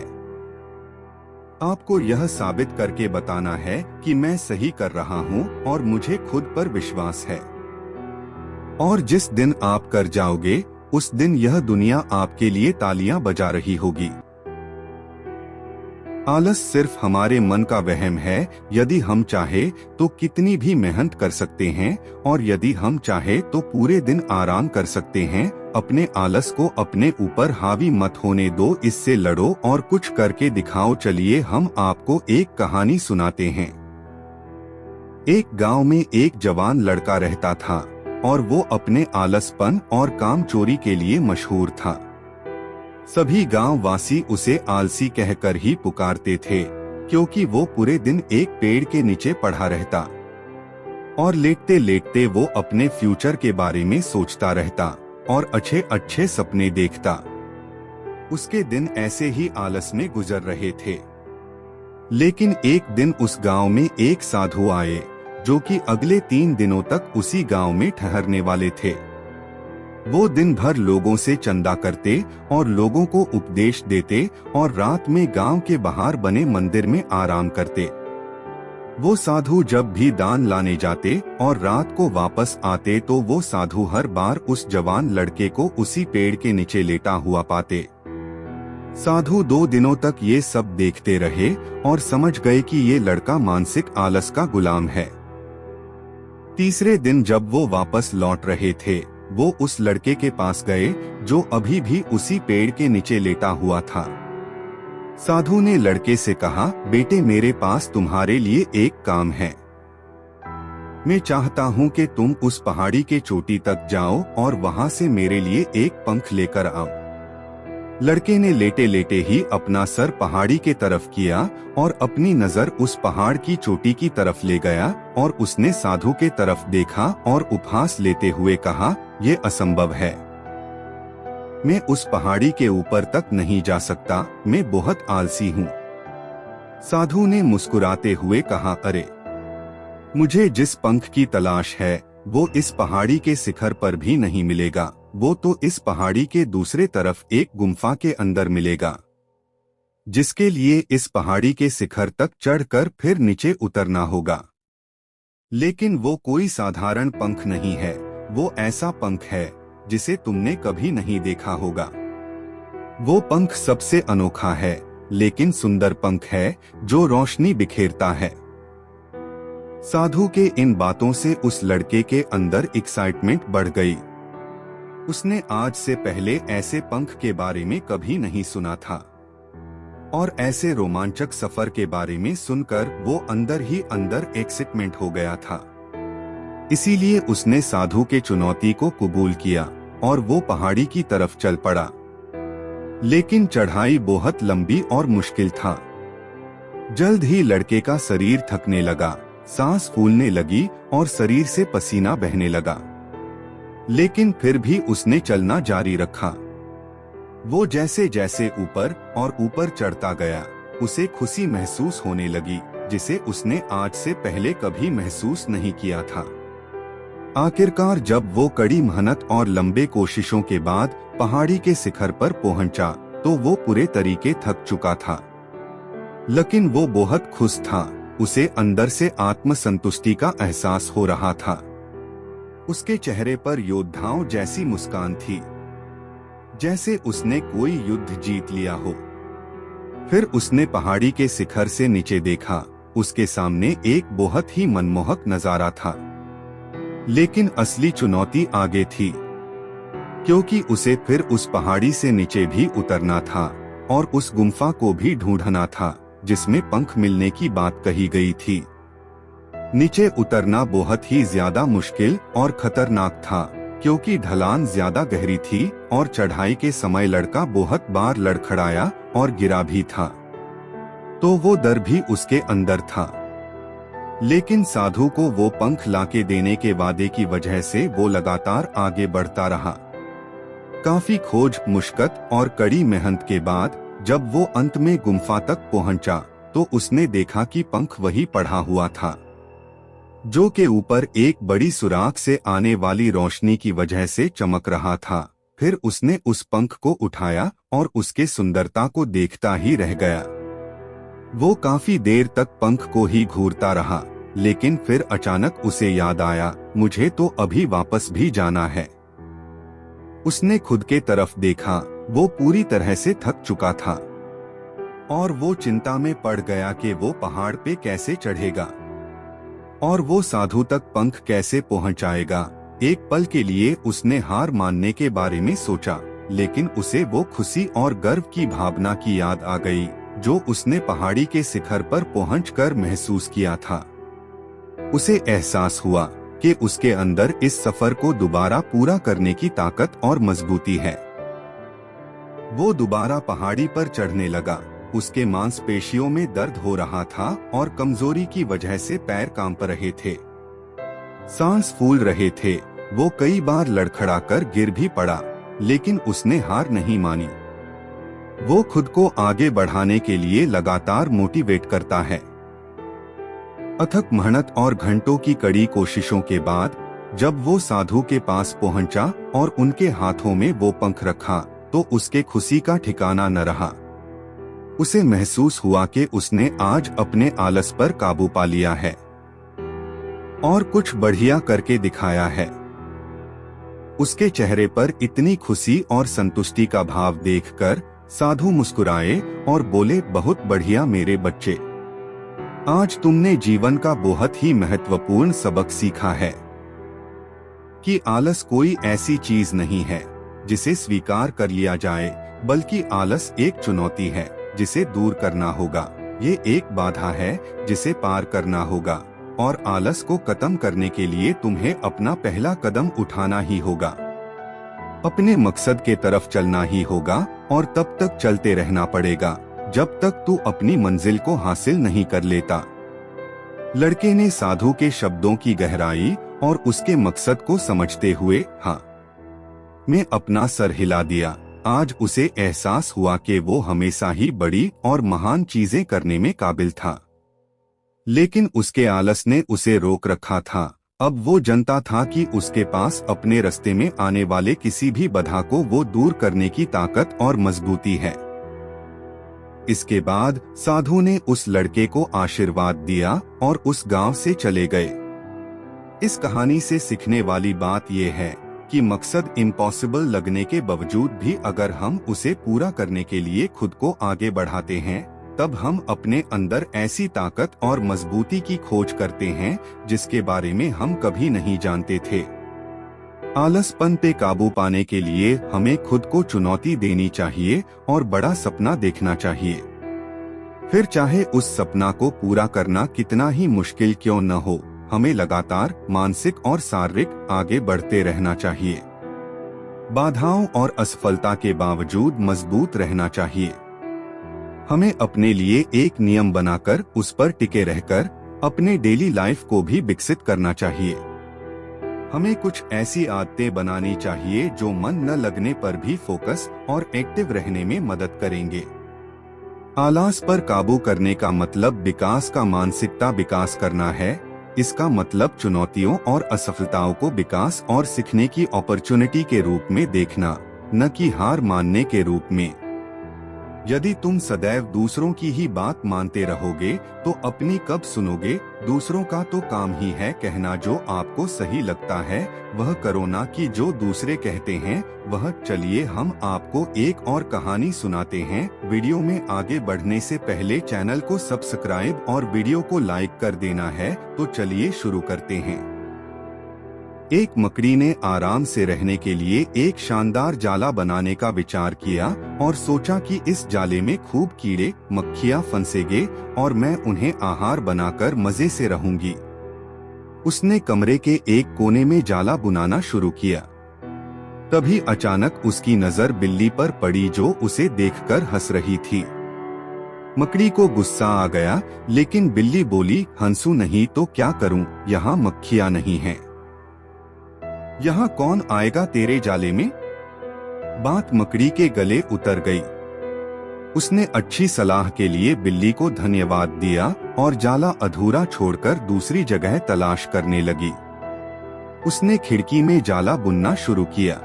आपको यह साबित करके बताना है कि मैं सही कर रहा हूँ और मुझे खुद पर विश्वास है। और जिस दिन आप कर जाओगे, उस दिन यह दुनिया आपके लिए तालियां बजा रही होगी। आलस सिर्फ हमारे मन का वहम है। यदि हम चाहे तो कितनी भी मेहनत कर सकते हैं, और यदि हम चाहे तो पूरे दिन आराम कर सकते हैं। अपने आलस को अपने ऊपर हावी मत होने दो, इससे लड़ो और कुछ करके दिखाओ। चलिए हम आपको एक कहानी सुनाते हैं। एक गांव में एक जवान लड़का रहता था और वो अपने आलसपन और काम चोरी के लिए मशहूर था। सभी गांव वासी उसे आलसी कहकर ही पुकारते थे, क्योंकि वो पूरे दिन एक पेड़ के नीचे पड़ा रहता और लेटते लेटते वो अपने फ्यूचर के बारे में सोचता रहता और अच्छे अच्छे सपने देखता। उसके दिन ऐसे ही आलस में गुजर रहे थे। लेकिन एक दिन उस गांव में एक साधु आए, जो कि अगले 3 दिनों तक उसी गांव में ठहरने वाले थे। वो दिन भर लोगों से चंदा करते और लोगों को उपदेश देते और रात में गांव के बाहर बने मंदिर में आराम करते। वो साधु जब भी दान लाने जाते और रात को वापस आते तो वो साधु हर बार उस जवान लड़के को उसी पेड़ के नीचे लेटा हुआ पाते। साधु 2 दिनों तक ये सब देखते रहे और समझ गए कि ये लड़का मानसिक आलस का गुलाम है। तीसरे दिन जब वो वापस लौट रहे थे, वो उस लड़के के पास गए जो अभी भी उसी पेड़ के नीचे लेटा हुआ था। साधु ने लड़के से कहा, बेटे मेरे पास तुम्हारे लिए एक काम है। मैं चाहता हूँ कि तुम उस पहाड़ी के चोटी तक जाओ और वहाँ से मेरे लिए एक पंख लेकर आओ। लड़के ने लेटे लेटे ही अपना सर पहाड़ी के तरफ किया और अपनी नजर उस पहाड़ की चोटी की तरफ ले गया और उसने साधु के तरफ देखा और उपहास लेते हुए कहा, ये असंभव है। मैं उस पहाड़ी के ऊपर तक नहीं जा सकता, मैं बहुत आलसी हूँ। साधु ने मुस्कुराते हुए कहा, अरे मुझे जिस पंख की तलाश है वो इस पहाड़ी के शिखर पर भी नहीं मिलेगा, वो तो इस पहाड़ी के दूसरे तरफ एक गुम्फा के अंदर मिलेगा, जिसके लिए इस पहाड़ी के शिखर तक चढ़कर फिर नीचे उतरना होगा। लेकिन वो कोई साधारण पंख नहीं है, वो ऐसा पंख है जिसे तुमने कभी नहीं देखा होगा। वो पंख सबसे अनोखा है, लेकिन सुंदर पंख है जो रोशनी बिखेरता है। साधु के इन बातों से उस लड़के के अंदर एक्साइटमेंट बढ़ गई। उसने आज से पहले ऐसे पंख के बारे में कभी नहीं सुना था और ऐसे रोमांचक सफर के बारे में सुनकर वो अंदर ही अंदर एक्साइटमेंट हो गया था। इसीलिए उसने साधु के चुनौती को कबूल किया और वो पहाड़ी की तरफ चल पड़ा। लेकिन चढ़ाई बहुत लंबी और मुश्किल था। जल्द ही लड़के का शरीर थकने लगा, सांस फूलने लगी और शरीर से पसीना बहने लगा। लेकिन फिर भी उसने चलना जारी रखा। वो जैसे जैसे ऊपर और ऊपर चढ़ता गया, उसे खुशी महसूस होने लगी, जिसे उसने आज से पहले कभी महसूस नहीं किया था। आखिरकार जब वो कड़ी मेहनत और लंबे कोशिशों के बाद पहाड़ी के शिखर पर पहुंचा, तो वो पूरे तरीके थक चुका था। लेकिन वो बहुत खुश था। उसे अंदर से आत्मसंतुष्टि का एहसास हो रहा था। उसके चेहरे पर योद्धाओं जैसी मुस्कान थी, जैसे उसने कोई युद्ध जीत लिया हो। फिर उसने पहाड़ी के शिखर से नीचे देखा। उसके सामने एक बहुत ही मनमोहक नजारा था। लेकिन असली चुनौती आगे थी, क्योंकि उसे फिर उस पहाड़ी से नीचे भी उतरना था और उस गुम्फा को भी ढूंढना था जिसमें पंख मिलने की बात कही गई थी। नीचे उतरना बहुत ही ज्यादा मुश्किल और खतरनाक था, क्योंकि ढलान ज्यादा गहरी थी और चढ़ाई के समय लड़का बहुत बार लड़खड़ाया और गिरा भी था। तो वो डर भी उसके अंदर था। लेकिन साधु को वो पंख लाके देने के वादे की वजह से वो लगातार आगे बढ़ता रहा। काफी खोज मुश्कत और कड़ी मेहनत के बाद जब वो अंत में गुम्फा तक पहुंचा तो उसने देखा कि पंख वही पड़ा हुआ था, जो के ऊपर एक बड़ी सुराख से आने वाली रोशनी की वजह से चमक रहा था। फिर उसने उस पंख को उठाया और उसके सुंदरता को देखता ही रह गया। वो काफी देर तक पंख को ही घूरता रहा, लेकिन फिर अचानक उसे याद आया, मुझे तो अभी वापस भी जाना है। उसने खुद के तरफ देखा, वो पूरी तरह से थक चुका था और वो चिंता में पड़ गया कि वो पहाड़ पे कैसे चढ़ेगा और वो साधु तक पंख कैसे पहुंचाएगा। एक पल के लिए उसने हार मानने के बारे में सोचा, लेकिन उसे वो खुशी और गर्व की भावना की याद आ गई जो उसने पहाड़ी के शिखर पर पहुंचकर महसूस किया था। उसे एहसास हुआ कि उसके अंदर इस सफर को दोबारा पूरा करने की ताकत और मजबूती है। वो दोबारा पहाड़ी पर चढ़ने लगा। उसके मांसपेशियों में दर्द हो रहा था और कमजोरी की वजह से पैर कांप रहे थे, सांस फूल रहे थे। वो कई बार लड़खड़ाकर गिर भी पड़ा, लेकिन उसने हार नहीं मानी। वो खुद को आगे बढ़ाने के लिए लगातार मोटिवेट करता है। अथक मेहनत और घंटों की कड़ी कोशिशों के बाद जब वो साधु के पास पहुंचा और उनके हाथों में वो पंख रखा तो उसके खुशी का ठिकाना न रहा। उसे महसूस हुआ कि उसने आज अपने आलस पर काबू पा लिया है और कुछ बढ़िया करके दिखाया है। उसके चेहरे पर इतनी खुशी और संतुष्टि का भाव देखकर साधु मुस्कुराए और बोले, बहुत बढ़िया मेरे बच्चे, आज तुमने जीवन का बहुत ही महत्वपूर्ण सबक सीखा है कि आलस कोई ऐसी चीज नहीं है जिसे स्वीकार कर लिया जाए, बल्कि आलस एक चुनौती है जिसे दूर करना होगा। ये एक बाधा है जिसे पार करना होगा और आलस को खत्म करने के लिए तुम्हें अपना पहला कदम उठाना ही होगा। अपने मकसद के तरफ चलना ही होगा और तब तक चलते रहना पड़ेगा जब तक तू अपनी मंजिल को हासिल नहीं कर लेता। लड़के ने साधु के शब्दों की गहराई और उसके मकसद को समझते हुए हाँ में अपना सर हिला दिया। आज उसे एहसास हुआ कि वो हमेशा ही बड़ी और महान चीजें करने में काबिल था, लेकिन उसके आलस ने उसे रोक रखा था। अब वो जानता था कि उसके पास अपने रास्ते में आने वाले किसी भी बाधा को वो दूर करने की ताकत और मजबूती है। इसके बाद साधु ने उस लड़के को आशीर्वाद दिया और उस गांव से चले गए। इस कहानी से सीखने वाली बात यह है कि मकसद इम्पॉसिबल लगने के बावजूद भी अगर हम उसे पूरा करने के लिए खुद को आगे बढ़ाते हैं, तब हम अपने अंदर ऐसी ताकत और मजबूती की खोज करते हैं जिसके बारे में हम कभी नहीं जानते थे। आलसपन पे काबू पाने के लिए हमें खुद को चुनौती देनी चाहिए और बड़ा सपना देखना चाहिए। फिर चाहे उस सपना को पूरा करना कितना ही मुश्किल क्यों न हो, हमें लगातार मानसिक और शारीरिक आगे बढ़ते रहना चाहिए। बाधाओं और असफलता के बावजूद मजबूत रहना चाहिए। हमें अपने लिए एक नियम बनाकर उस पर टिके रहकर अपने डेली लाइफ को भी विकसित करना चाहिए। हमें कुछ ऐसी आदतें बनानी चाहिए जो मन न लगने पर भी फोकस और एक्टिव रहने में मदद करेंगे। आलस पर काबू करने का मतलब विकास का मानसिकता विकास करना है। इसका मतलब चुनौतियों और असफलताओं को विकास और सीखने की अपॉर्चुनिटी के रूप में देखना, न कि हार मानने के रूप में। यदि तुम सदैव दूसरों की ही बात मानते रहोगे तो अपनी कब सुनोगे। दूसरों का तो काम ही है कहना जो आपको सही लगता है वह करो, ना कि जो दूसरे कहते हैं वह। चलिए हम आपको एक और कहानी सुनाते हैं। वीडियो में आगे बढ़ने से पहले चैनल को सब्सक्राइब और वीडियो को लाइक कर देना है। तो चलिए शुरू करते हैं। एक मकड़ी ने आराम से रहने के लिए एक शानदार जाला बनाने का विचार किया और सोचा कि इस जाले में खूब कीड़े मक्खियां फंसेंगे और मैं उन्हें आहार बनाकर मजे से रहूंगी। उसने कमरे के एक कोने में जाला बुनाना शुरू किया। तभी अचानक उसकी नजर बिल्ली पर पड़ी जो उसे देखकर हंस रही थी। मकड़ी को गुस्सा आ गया, लेकिन बिल्ली बोली, हंसू नहीं तो क्या करूं, यहाँ मक्खियां नहीं हैं। यहाँ कौन आएगा तेरे जाले में। बात मकड़ी के गले उतर गई। उसने अच्छी सलाह के लिए बिल्ली को धन्यवाद दिया और जाला अधूरा छोड़कर दूसरी जगह तलाश करने लगी। उसने खिड़की में जाला बुनना शुरू किया।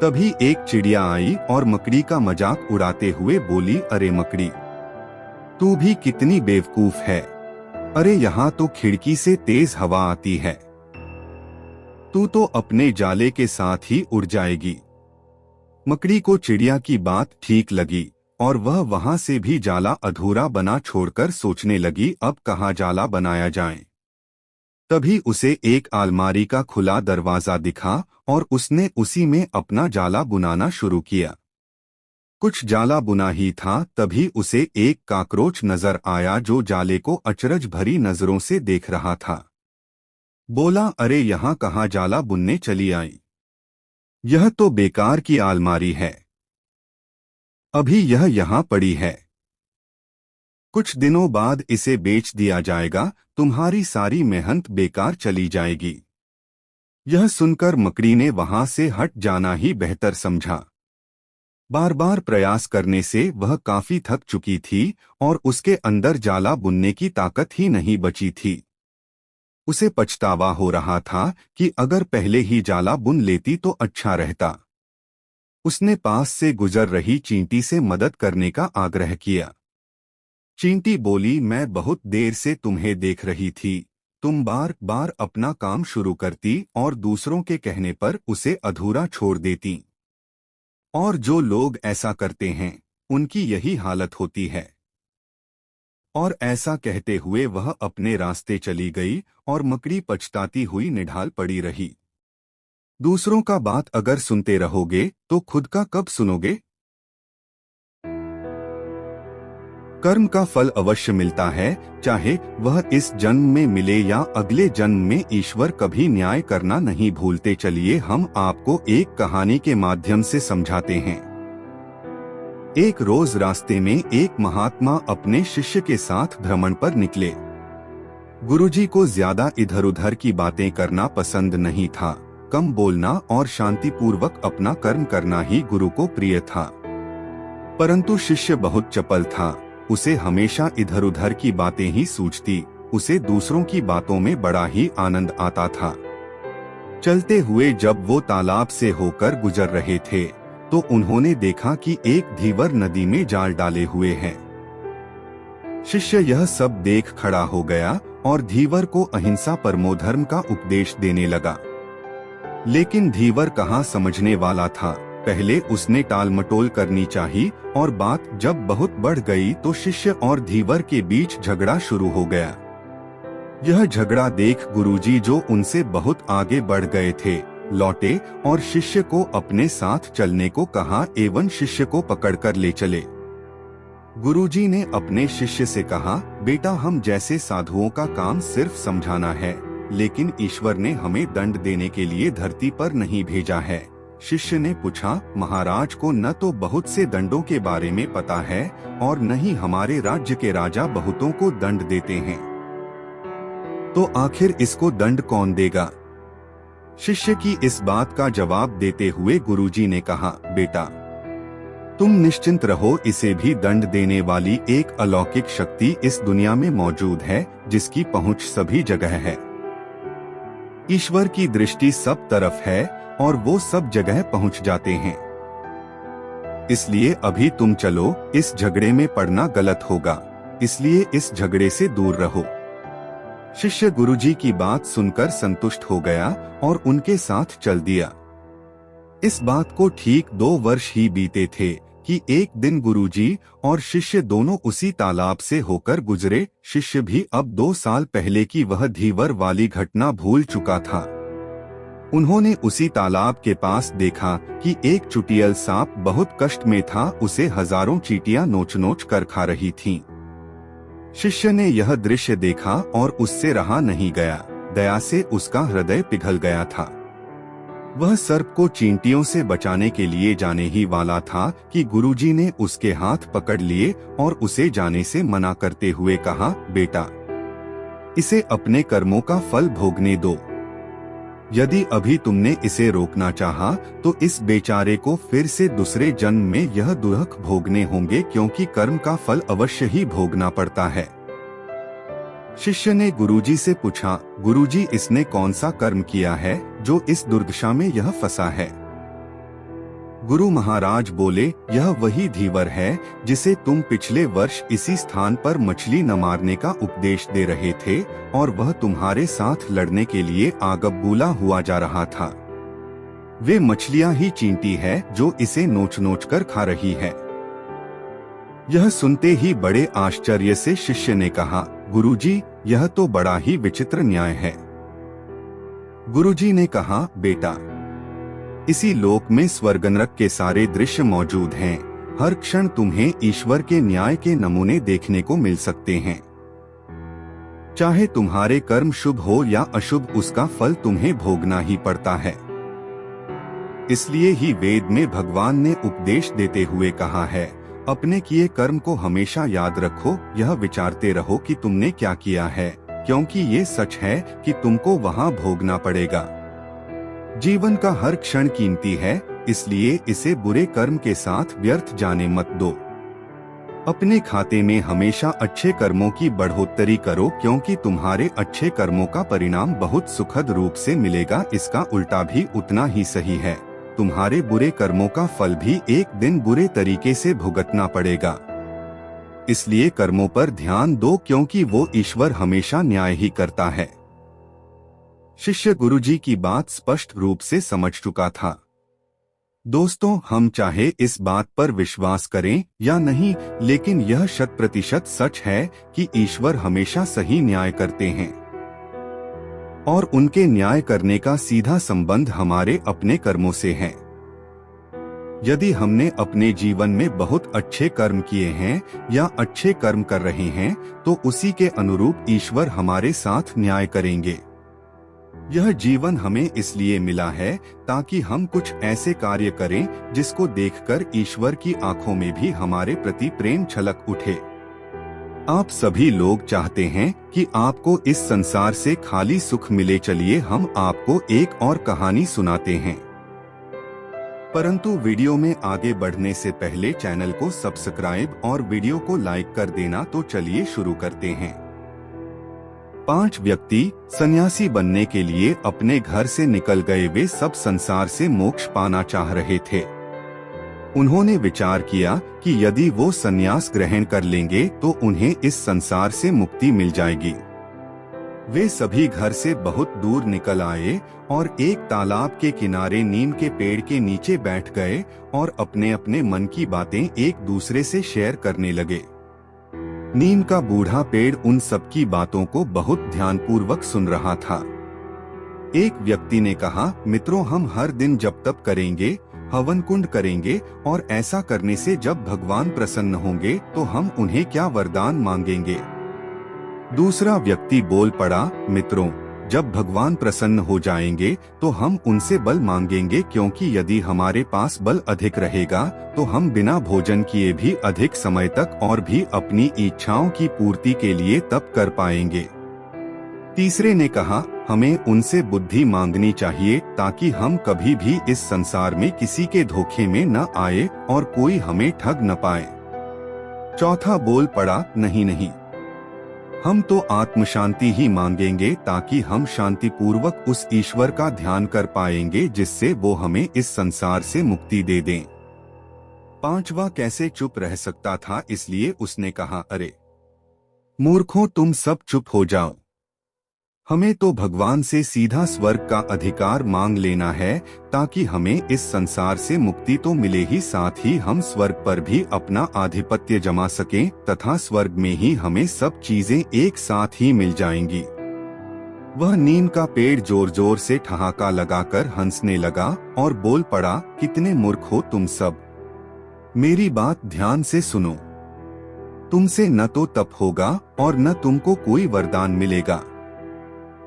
तभी एक चिड़िया आई और मकड़ी का मजाक उड़ाते हुए बोली, अरे मकड़ी, तू भी कितनी बेवकूफ है। अरे यहाँ तो खिड़की से तेज हवा आती है, तू तो अपने जाले के साथ ही उड़ जाएगी। मकड़ी को चिड़िया की बात ठीक लगी और वह वहां से भी जाला अधूरा बना छोड़कर सोचने लगी, अब कहाँ जाला बनाया जाए। तभी उसे एक अलमारी का खुला दरवाजा दिखा और उसने उसी में अपना जाला बुनाना शुरू किया। कुछ जाला बुना ही था, तभी उसे एक काकरोच नजर आया जो जाले को अचरज भरी नजरों से देख रहा था। बोला, अरे यहाँ कहाँ जाला बुनने चली आई? यह तो बेकार की अलमारी है, अभी यह यहाँ पड़ी है, कुछ दिनों बाद इसे बेच दिया जाएगा, तुम्हारी सारी मेहनत बेकार चली जाएगी। यह सुनकर मकड़ी ने वहां से हट जाना ही बेहतर समझा। बार बार प्रयास करने से वह काफी थक चुकी थी और उसके अंदर जाला बुनने की ताकत ही नहीं बची थी। उसे पछतावा हो रहा था कि अगर पहले ही जाला बुन लेती तो अच्छा रहता। उसने पास से गुजर रही चींटी से मदद करने का आग्रह किया। चींटी बोली, मैं बहुत देर से तुम्हें देख रही थी, तुम बार बार अपना काम शुरू करती और दूसरों के कहने पर उसे अधूरा छोड़ देती, और जो लोग ऐसा करते हैं उनकी यही हालत होती है। और ऐसा कहते हुए वह अपने रास्ते चली गई और मकड़ी पछताती हुई निढाल पड़ी रही। दूसरों का बात अगर सुनते रहोगे तो खुद का कब सुनोगे? कर्म का फल अवश्य मिलता है, चाहे वह इस जन्म में मिले या अगले जन्म में। ईश्वर कभी न्याय करना नहीं भूलते। चलिए हम आपको एक कहानी के माध्यम से समझाते हैं। एक रोज रास्ते में एक महात्मा अपने शिष्य के साथ भ्रमण पर निकले। गुरुजी को ज्यादा इधर उधर की बातें करना पसंद नहीं था। कम बोलना और शांतिपूर्वक अपना कर्म करना ही गुरु को प्रिय था। परंतु शिष्य बहुत चपल था। उसे हमेशा इधर उधर की बातें ही सूझती। उसे दूसरों की बातों में बड़ा ही आनंद आता था। चलते हुए जब वो तालाब से होकर गुजर रहे थे तो उन्होंने देखा कि एक धीवर नदी में जाल डाले हुए हैं। शिष्य यह सब देख खड़ा हो गया और धीवर को अहिंसा परमो धर्म का उपदेश देने लगा। लेकिन धीवर कहाँ समझने वाला था। पहले उसने टाल मटोल करनी चाहिए और बात जब बहुत बढ़ गई तो शिष्य और धीवर के बीच झगड़ा शुरू हो गया। यह झगड़ा देख गुरुजी, जो उनसे बहुत आगे बढ़ गए थे, लौटे और शिष्य को अपने साथ चलने को कहा एवं शिष्य को पकड़कर ले चले। गुरुजी ने अपने शिष्य से कहा, बेटा, हम जैसे साधुओं का काम सिर्फ समझाना है, लेकिन ईश्वर ने हमें दंड देने के लिए धरती पर नहीं भेजा है। शिष्य ने पूछा, महाराज को न तो बहुत से दंडों के बारे में पता है और न ही हमारे राज्य के राजा बहुतों को दंड देते हैं, तो आखिर इसको दंड कौन देगा? शिष्य की इस बात का जवाब देते हुए गुरुजी ने कहा, बेटा, तुम निश्चिंत रहो, इसे भी दंड देने वाली एक अलौकिक शक्ति इस दुनिया में मौजूद है, जिसकी पहुंच सभी जगह है। ईश्वर की दृष्टि सब तरफ है और वो सब जगह पहुंच जाते हैं। इसलिए अभी तुम चलो, इस झगड़े में पड़ना गलत होगा, इसलिए इस झगड़े से दूर रहो। शिष्य गुरुजी की बात सुनकर संतुष्ट हो गया और उनके साथ चल दिया। इस बात को ठीक 2 वर्ष ही बीते थे कि एक दिन गुरुजी और शिष्य दोनों उसी तालाब से होकर गुजरे। शिष्य भी अब 2 साल पहले की वह धीवर वाली घटना भूल चुका था। उन्होंने उसी तालाब के पास देखा कि एक चुटियल सांप बहुत कष्ट में था, उसे हजारों चींटियां नोच नोच कर खा रही थीं। शिष्य ने यह दृश्य देखा और उससे रहा नहीं गया। दया से उसका हृदय पिघल गया था। वह सर्प को चींटियों से बचाने के लिए जाने ही वाला था कि गुरुजी ने उसके हाथ पकड़ लिए और उसे जाने से मना करते हुए कहा, बेटा, इसे अपने कर्मों का फल भोगने दो। यदि अभी तुमने इसे रोकना चाहा, तो इस बेचारे को फिर से दूसरे जन्म में यह दुख भोगने होंगे, क्योंकि कर्म का फल अवश्य ही भोगना पड़ता है। शिष्य ने गुरुजी से पूछा, गुरुजी, इसने कौन सा कर्म किया है जो इस दुर्दशा में यह फंसा है? गुरु महाराज बोले, यह वही धीवर है जिसे तुम पिछले वर्ष इसी स्थान पर मछली न मारने का उपदेश दे रहे थे, और वह तुम्हारे साथ लड़ने के लिए आगबूला हुआ जा रहा था। वे मछलियां ही चींटी है जो इसे नोच नोच कर खा रही है। यह सुनते ही बड़े आश्चर्य से शिष्य ने कहा, गुरुजी, यह तो बड़ा ही विचित्र न्याय है। गुरुजी ने कहा, बेटा, इसी लोक में स्वर्ग नरक के सारे दृश्य मौजूद हैं। हर क्षण तुम्हें ईश्वर के न्याय के नमूने देखने को मिल सकते हैं। चाहे तुम्हारे कर्म शुभ हो या अशुभ, उसका फल तुम्हें भोगना ही पड़ता है। इसलिए ही वेद में भगवान ने उपदेश देते हुए कहा है, अपने किए कर्म को हमेशा याद रखो, यह विचारते रहो कि तुमने क्या किया है, क्योंकि ये सच है कि तुमको वहाँ भोगना पड़ेगा। जीवन का हर क्षण कीमती है, इसलिए इसे बुरे कर्म के साथ व्यर्थ जाने मत दो। अपने खाते में हमेशा अच्छे कर्मों की बढ़ोतरी करो, क्योंकि तुम्हारे अच्छे कर्मों का परिणाम बहुत सुखद रूप से मिलेगा। इसका उल्टा भी उतना ही सही है, तुम्हारे बुरे कर्मों का फल भी एक दिन बुरे तरीके से भुगतना पड़ेगा। इसलिए कर्मों पर ध्यान दो, क्योंकि वो ईश्वर हमेशा न्याय ही करता है। शिष्य गुरुजी की बात स्पष्ट रूप से समझ चुका था। दोस्तों, हम चाहे इस बात पर विश्वास करें या नहीं, लेकिन यह 100% सच है कि ईश्वर हमेशा सही न्याय करते हैं, और उनके न्याय करने का सीधा संबंध हमारे अपने कर्मों से है। यदि हमने अपने जीवन में बहुत अच्छे कर्म किए हैं या अच्छे कर्म कर रहे हैं, तो उसी के अनुरूप ईश्वर हमारे साथ न्याय करेंगे। यह जीवन हमें इसलिए मिला है ताकि हम कुछ ऐसे कार्य करें जिसको देखकर ईश्वर की आंखों में भी हमारे प्रति प्रेम छलक उठे। आप सभी लोग चाहते हैं कि आपको इस संसार से खाली सुख मिले। चलिए हम आपको एक और कहानी सुनाते हैं, परंतु वीडियो में आगे बढ़ने से पहले चैनल को सब्सक्राइब और वीडियो को लाइक कर देना। तो चलिए शुरू करते हैं। 5 व्यक्ति सन्यासी बनने के लिए अपने घर से निकल गए। वे सब संसार से मोक्ष पाना चाह रहे थे। उन्होंने विचार किया कि यदि वो सन्यास ग्रहण कर लेंगे तो उन्हें इस संसार से मुक्ति मिल जाएगी। वे सभी घर से बहुत दूर निकल आए और एक तालाब के किनारे नीम के पेड़ के नीचे बैठ गए और अपने अपने मन की बातें एक दूसरे से शेयर करने लगे। नीम का बूढ़ा पेड़ उन सबकी बातों को बहुत ध्यानपूर्वक सुन रहा था। एक व्यक्ति ने कहा, मित्रों, हम हर दिन जप तप करेंगे, हवन कुंड करेंगे, और ऐसा करने से जब भगवान प्रसन्न होंगे तो हम उन्हें क्या वरदान मांगेंगे? दूसरा व्यक्ति बोल पड़ा, मित्रों, जब भगवान प्रसन्न हो जाएंगे तो हम उनसे बल मांगेंगे, क्योंकि यदि हमारे पास बल अधिक रहेगा तो हम बिना भोजन किए भी अधिक समय तक और भी अपनी इच्छाओं की पूर्ति के लिए तप कर पाएंगे। तीसरे ने कहा, हमें उनसे बुद्धि मांगनी चाहिए ताकि हम कभी भी इस संसार में किसी के धोखे में न आए और कोई हमें ठग न पाए। चौथा बोल पड़ा, नहीं नहीं, हम तो आत्म शांति ही मांगेंगे ताकि हम शांतिपूर्वक उस ईश्वर का ध्यान कर पाएंगे जिससे वो हमें इस संसार से मुक्ति दे दें। पांचवा कैसे चुप रह सकता था, इसलिए उसने कहा, अरे मूर्खों, तुम सब चुप हो जाओ। हमें तो भगवान से सीधा स्वर्ग का अधिकार मांग लेना है ताकि हमें इस संसार से मुक्ति तो मिले ही, साथ ही हम स्वर्ग पर भी अपना आधिपत्य जमा सकें तथा स्वर्ग में ही हमें सब चीजें एक साथ ही मिल जाएंगी। वह नीम का पेड़ जोर जोर से ठहाका लगाकर हंसने लगा और बोल पड़ा, कितने मूर्ख हो तुम सब, मेरी बात ध्यान से सुनो। तुमसे न तो तप होगा और न तुमको कोई वरदान मिलेगा।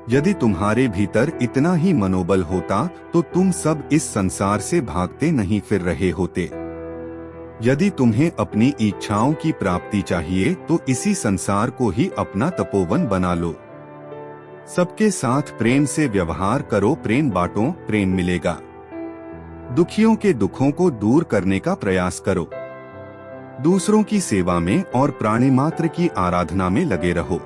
यदि तुम्हारे भीतर इतना ही मनोबल होता तो तुम सब इस संसार से भागते नहीं फिर रहे होते। यदि तुम्हें अपनी इच्छाओं की प्राप्ति चाहिए तो इसी संसार को ही अपना तपोवन बना लो। सबके साथ प्रेम से व्यवहार करो, प्रेम बांटो, प्रेम मिलेगा। दुखियों के दुखों को दूर करने का प्रयास करो। दूसरों की सेवा में और प्राणी मात्र की आराधना में लगे रहो।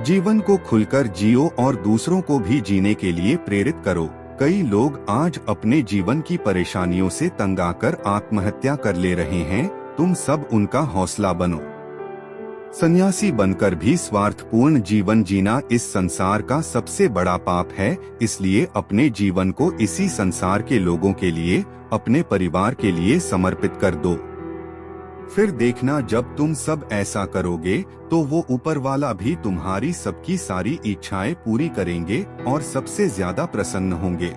जीवन को खुलकर जियो और दूसरों को भी जीने के लिए प्रेरित करो। कई लोग आज अपने जीवन की परेशानियों से तंग आकर आत्महत्या कर ले रहे हैं, तुम सब उनका हौसला बनो। सन्यासी बनकर भी स्वार्थपूर्ण जीवन जीना इस संसार का सबसे बड़ा पाप है, इसलिए अपने जीवन को इसी संसार के लोगों के लिए, अपने परिवार के लिए समर्पित कर दो। फिर देखना जब तुम सब ऐसा करोगे तो वो ऊपर वाला भी तुम्हारी सबकी सारी इच्छाएं पूरी करेंगे और सबसे ज्यादा प्रसन्न होंगे।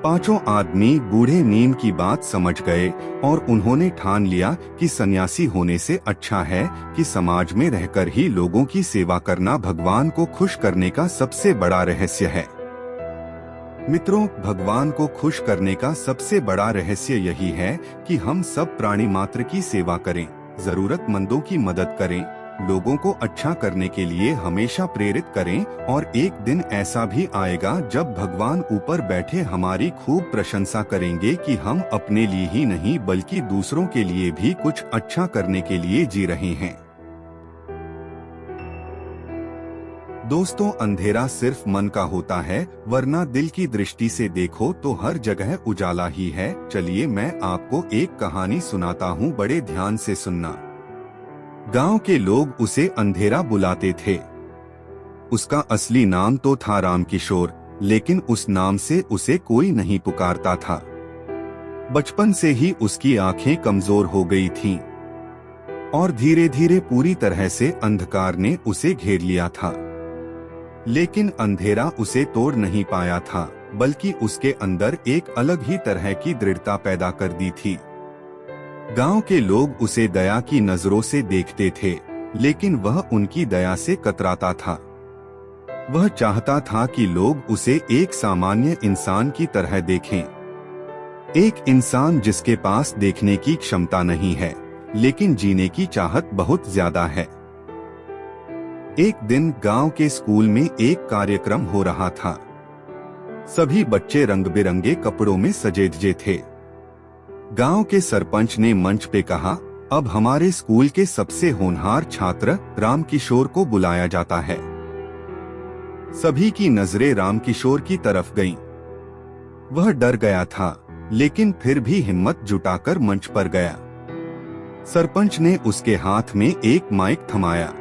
पांचों आदमी बूढ़े नीम की बात समझ गए और उन्होंने ठान लिया कि सन्यासी होने से अच्छा है कि समाज में रहकर ही लोगों की सेवा करना भगवान को खुश करने का सबसे बड़ा रहस्य है। मित्रों, भगवान को खुश करने का सबसे बड़ा रहस्य यही है कि हम सब प्राणी मात्र की सेवा करें, जरूरतमंदों की मदद करें, लोगों को अच्छा करने के लिए हमेशा प्रेरित करें और एक दिन ऐसा भी आएगा जब भगवान ऊपर बैठे हमारी खूब प्रशंसा करेंगे कि हम अपने लिए ही नहीं बल्कि दूसरों के लिए भी कुछ अच्छा करने के लिए जी रहे हैं। दोस्तों, अंधेरा सिर्फ मन का होता है, वरना दिल की दृष्टि से देखो तो हर जगह उजाला ही है। चलिए मैं आपको एक कहानी सुनाता हूँ, बड़े ध्यान से सुनना। गांव के लोग उसे अंधेरा बुलाते थे। उसका असली नाम तो था रामकिशोर, लेकिन उस नाम से उसे कोई नहीं पुकारता था। बचपन से ही उसकी आंखें कमजोर हो गई थीं और धीरे धीरे पूरी तरह से अंधकार ने उसे घेर लिया था। लेकिन अंधेरा उसे तोड़ नहीं पाया था, बल्कि उसके अंदर एक अलग ही तरह की दृढ़ता पैदा कर दी थी। गांव के लोग उसे दया की नजरों से देखते थे, लेकिन वह उनकी दया से कतराता था। वह चाहता था कि लोग उसे एक सामान्य इंसान की तरह देखें, एक इंसान जिसके पास देखने की क्षमता नहीं है, लेकिन जीने की चाहत बहुत ज्यादा है। एक दिन गांव के स्कूल में एक कार्यक्रम हो रहा था। सभी बच्चे रंग बिरंगे कपड़ों में सजे धजे थे। गांव के सरपंच ने मंच पे कहा, अब हमारे स्कूल के सबसे होनहार छात्र रामकिशोर को बुलाया जाता है। सभी की नजरें रामकिशोर की तरफ गईं। वह डर गया था, लेकिन फिर भी हिम्मत जुटाकर मंच पर गया। सरपंच ने उसके हाथ में एक माइक थमाया।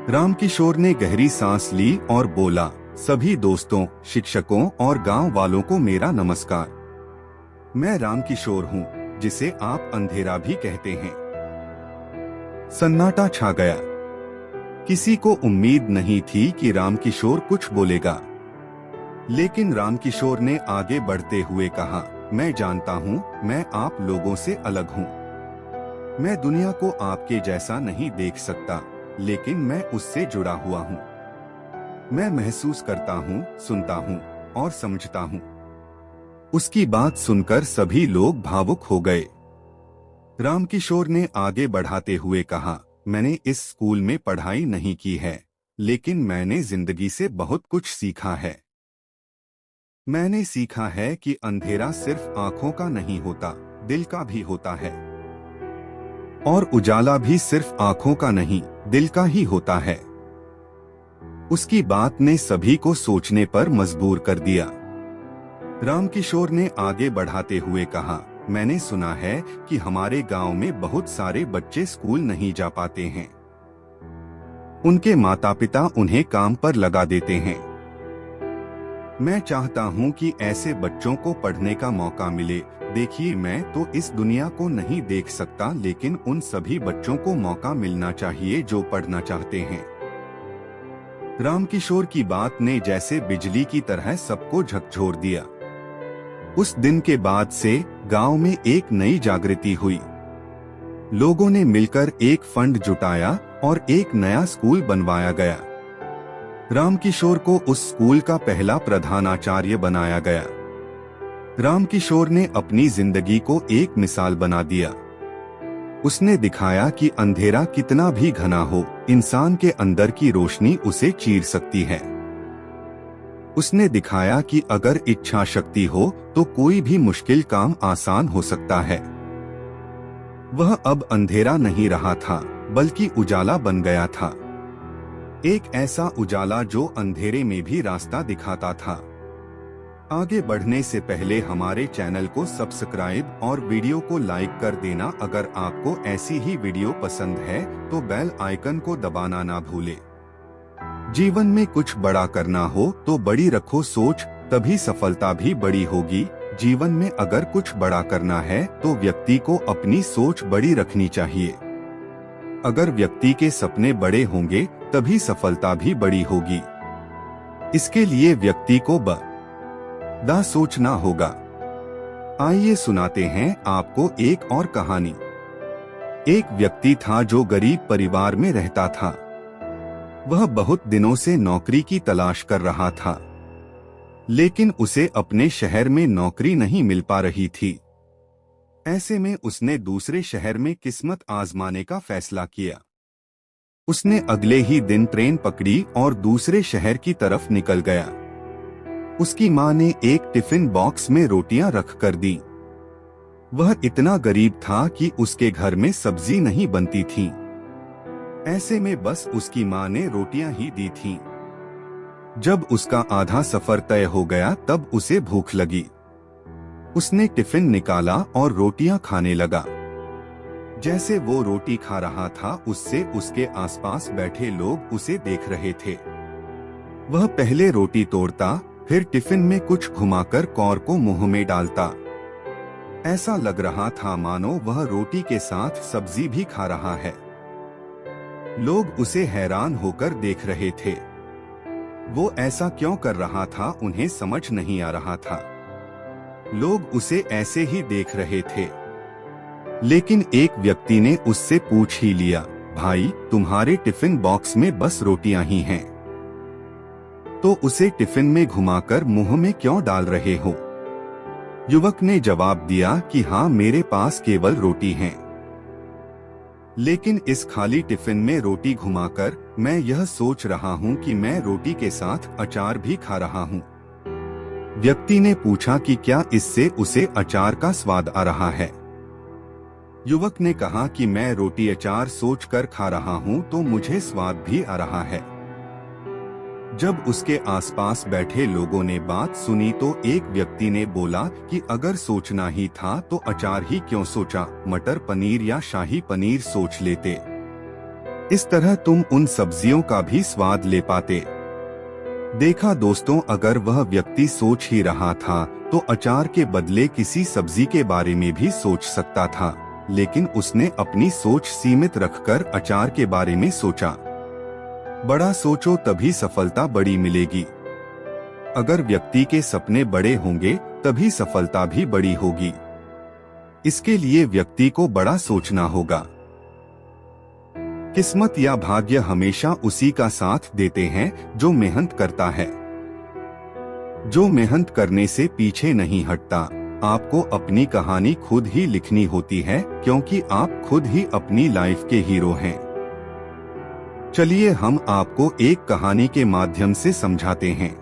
रामकिशोर ने गहरी सांस ली और बोला, सभी दोस्तों, शिक्षकों और गांव वालों को मेरा नमस्कार। मैं रामकिशोर हूँ, जिसे आप अंधेरा भी कहते हैं। सन्नाटा छा गया। किसी को उम्मीद नहीं थी कि रामकिशोर कुछ बोलेगा, लेकिन रामकिशोर ने आगे बढ़ते हुए कहा, मैं जानता हूँ मैं आप लोगों से अलग हूँ। मैं दुनिया को आपके जैसा नहीं देख सकता, लेकिन मैं उससे जुड़ा हुआ हूँ। मैं महसूस करता हूँ, सुनता हूँ और समझता हूँ। उसकी बात सुनकर सभी लोग भावुक हो गए। रामकिशोर ने आगे बढ़ाते हुए कहा, मैंने इस स्कूल में पढ़ाई नहीं की है, लेकिन मैंने जिंदगी से बहुत कुछ सीखा है। मैंने सीखा है कि अंधेरा सिर्फ आंखों का नहीं होता, दिल का भी होता है। और उजाला भी सिर्फ आंखों का नहीं, दिल का ही होता है। उसकी बात ने सभी को सोचने पर मजबूर कर दिया। रामकिशोर ने आगे बढ़ाते हुए कहा, मैंने सुना है कि हमारे गांव में बहुत सारे बच्चे स्कूल नहीं जा पाते हैं। उनके माता पिता उन्हें काम पर लगा देते हैं। मैं चाहता हूं कि ऐसे बच्चों को पढ़ने का मौका मिले। देखिए, मैं तो इस दुनिया को नहीं देख सकता, लेकिन उन सभी बच्चों को मौका मिलना चाहिए जो पढ़ना चाहते हैं। रामकिशोर की बात ने जैसे बिजली की तरह सबको झकझोर दिया। उस दिन के बाद से गांव में एक नई जागृति हुई। लोगों ने मिलकर एक फंड जुटाया और एक नया स्कूल बनवाया गया। रामकिशोर को उस स्कूल का पहला प्रधानाचार्य बनाया गया। रामकिशोर ने अपनी जिंदगी को एक मिसाल बना दिया। उसने दिखाया कि अंधेरा कितना भी घना हो, इंसान के अंदर की रोशनी उसे चीर सकती है। उसने दिखाया कि अगर इच्छा शक्ति हो तो कोई भी मुश्किल काम आसान हो सकता है। वह अब अंधेरा नहीं रहा था, बल्कि उजाला बन गया था। एक ऐसा उजाला जो अंधेरे में भी रास्ता दिखाता था। आगे बढ़ने से पहले हमारे चैनल को सब्सक्राइब और वीडियो को लाइक कर देना। अगर आपको ऐसी ही वीडियो पसंद है तो बेल आइकन को दबाना ना भूले। जीवन में कुछ बड़ा करना हो तो बड़ी रखो सोच, तभी सफलता भी बड़ी होगी। जीवन में अगर कुछ बड़ा करना है तो व्यक्ति को अपनी सोच बड़ी रखनी चाहिए। अगर व्यक्ति के सपने बड़े होंगे तभी सफलता भी बड़ी होगी। इसके लिए व्यक्ति को बड़ा सोचना होगा। आइए सुनाते हैं आपको एक और कहानी। एक व्यक्ति था जो गरीब परिवार में रहता था। वह बहुत दिनों से नौकरी की तलाश कर रहा था, लेकिन उसे अपने शहर में नौकरी नहीं मिल पा रही थी। ऐसे में उसने दूसरे शहर में किस्मत आजमाने का फैसला किया। उसने अगले ही दिन ट्रेन पकड़ी और दूसरे शहर की तरफ निकल गया। उसकी मां ने एक टिफिन बॉक्स में रोटियां रख कर दी। वह इतना गरीब था कि उसके घर में सब्जी नहीं बनती थी। ऐसे में बस उसकी मां ने रोटियां ही दी थीं। जब उसका आधा सफर तय हो गया तब उसे भूख लगी। उसने टिफिन निकाला और रोटियां खाने लगा। जैसे वो रोटी खा रहा था उससे उसके आसपास बैठे लोग उसे देख रहे थे। वह पहले रोटी तोड़ता, फिर टिफिन में कुछ घुमाकर कौर को मुंह में डालता। ऐसा लग रहा था मानो वह रोटी के साथ सब्जी भी खा रहा है। लोग उसे हैरान होकर देख रहे थे। वो ऐसा क्यों कर रहा था उन्हें समझ नहीं आ रहा था। लोग उसे ऐसे ही देख रहे थे। लेकिन एक व्यक्ति ने उससे पूछ ही लिया, भाई तुम्हारे टिफिन बॉक्स में बस रोटियां ही हैं, तो उसे टिफिन में घुमाकर मुंह में क्यों डाल रहे हो? युवक ने जवाब दिया कि हाँ, मेरे पास केवल रोटी है, लेकिन इस खाली टिफिन में रोटी घुमाकर मैं यह सोच रहा हूँ कि मैं रोटी के साथ अचार भी खा रहा हूँ। व्यक्ति ने पूछा कि क्या इससे उसे अचार का स्वाद आ रहा है? युवक ने कहा कि मैं रोटी अचार सोचकर खा रहा हूँ तो मुझे स्वाद भी आ रहा है। जब उसके आसपास बैठे लोगों ने बात सुनी तो एक व्यक्ति ने बोला कि अगर सोचना ही था तो अचार ही क्यों सोचा, मटर पनीर या शाही पनीर सोच लेते। इस तरह तुम उन सब्जियों का भी स्वाद ले पाते। देखा दोस्तों, अगर वह व्यक्ति सोच ही रहा था तो अचार के बदले किसी सब्जी के बारे में भी सोच सकता था, लेकिन उसने अपनी सोच सीमित रखकर अचार के बारे में सोचा। बड़ा सोचो तभी सफलता बड़ी मिलेगी। अगर व्यक्ति के सपने बड़े होंगे तभी सफलता भी बड़ी होगी। इसके लिए व्यक्ति को बड़ा सोचना होगा। किस्मत या भाग्य हमेशा उसी का साथ देते हैं जो मेहनत करता है, जो मेहनत करने से पीछे नहीं हटता। आपको अपनी कहानी खुद ही लिखनी होती है, क्योंकि आप खुद ही अपनी लाइफ के हीरो हैं। चलिए हम आपको एक कहानी के माध्यम से समझाते हैं।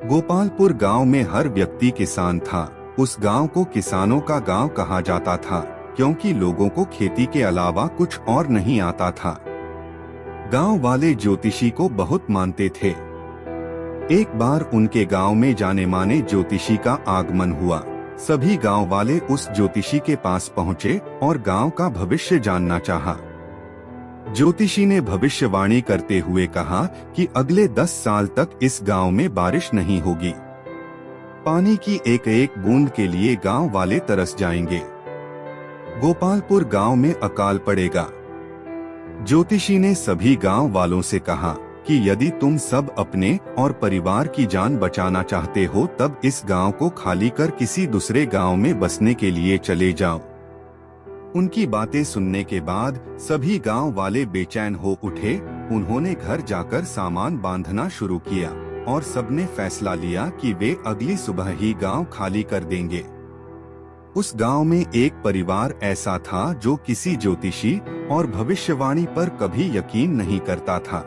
गोपालपुर गांव में हर व्यक्ति किसान था। उस गांव को किसानों का गांव कहा जाता था, क्योंकि लोगों को खेती के अलावा कुछ और नहीं आता था। गांव वाले ज्योतिषी को बहुत मानते थे। एक बार उनके गांव में जाने माने ज्योतिषी का आगमन हुआ। सभी गांव वाले उस ज्योतिषी के पास पहुंचे और गांव का भविष्य जानना चाहा। ज्योतिषी ने भविष्यवाणी करते हुए कहा कि अगले 10 साल तक इस गांव में बारिश नहीं होगी। पानी की एक एक बूंद के लिए गांव वाले तरस जाएंगे। गोपालपुर गांव में अकाल पड़ेगा। ज्योतिषी ने सभी गांव वालों से कहा कि यदि तुम सब अपने और परिवार की जान बचाना चाहते हो तब इस गांव को खाली कर किसी दूसरे गांव में बसने के लिए चले जाओ। उनकी बातें सुनने के बाद सभी गांव वाले बेचैन हो उठे। उन्होंने घर जाकर सामान बांधना शुरू किया और सबने फैसला लिया कि वे अगली सुबह ही गांव खाली कर देंगे। उस गांव में एक परिवार ऐसा था जो किसी ज्योतिषी और भविष्यवाणी पर कभी यकीन नहीं करता था।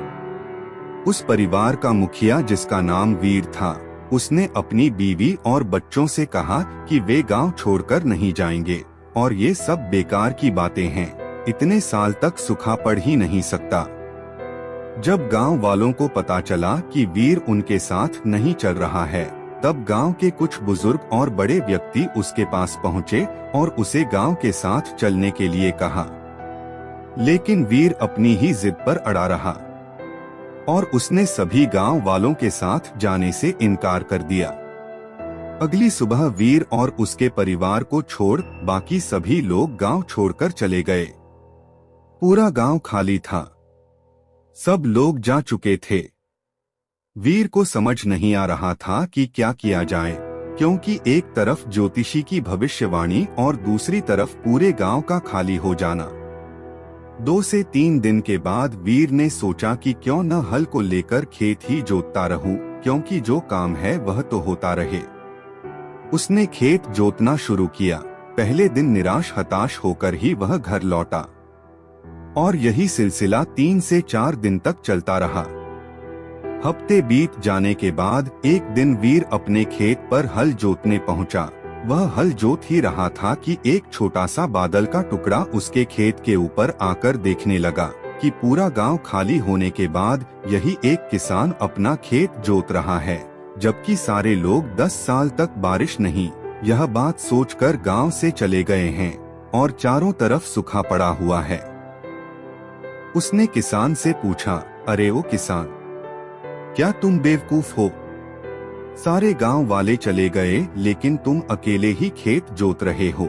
उस परिवार का मुखिया, जिसका नाम वीर था, उसने अपनी बीवी और बच्चों से कहा कि वे गांव छोड़कर नहीं जाएंगे और ये सब बेकार की बातें हैं, इतने साल तक सूखा पड़ ही नहीं सकता। जब गांव वालों को पता चला कि वीर उनके साथ नहीं चल रहा है, तब गांव के कुछ बुजुर्ग और बड़े व्यक्ति उसके पास पहुंचे और उसे गांव के साथ चलने के लिए कहा। लेकिन वीर अपनी ही जिद पर अड़ा रहा और उसने सभी गांव वालों के साथ जाने से इनकार कर दिया। अगली सुबह वीर और उसके परिवार को छोड़ बाकी सभी लोग गांव छोड़कर चले गए। पूरा गांव खाली था, सब लोग जा चुके थे। वीर को समझ नहीं आ रहा था कि क्या किया जाए, क्योंकि एक तरफ ज्योतिषी की भविष्यवाणी और दूसरी तरफ पूरे गांव का खाली हो जाना। 2 से 3 दिन के बाद वीर ने सोचा कि क्यों न हल को लेकर खेत ही जोतता रहूं, क्योंकि जो काम है वह तो होता रहे। उसने खेत जोतना शुरू किया। पहले दिन निराश हताश होकर ही वह घर लौटा और यही सिलसिला 3 से 4 दिन तक चलता रहा। हफ्ते बीत जाने के बाद एक दिन वीर अपने खेत पर हल जोतने पहुंचा। वह हल जोत ही रहा था कि एक छोटा सा बादल का टुकड़ा उसके खेत के ऊपर आकर देखने लगा कि पूरा गांव खाली होने के बाद यही एक किसान अपना खेत जोत रहा है, जबकि सारे लोग 10 साल तक बारिश नहीं, यह बात सोचकर गांव से चले गए हैं और चारों तरफ सूखा पड़ा हुआ है। उसने किसान से पूछा, अरे ओ किसान, क्या तुम बेवकूफ हो? सारे गांव वाले चले गए लेकिन तुम अकेले ही खेत जोत रहे हो।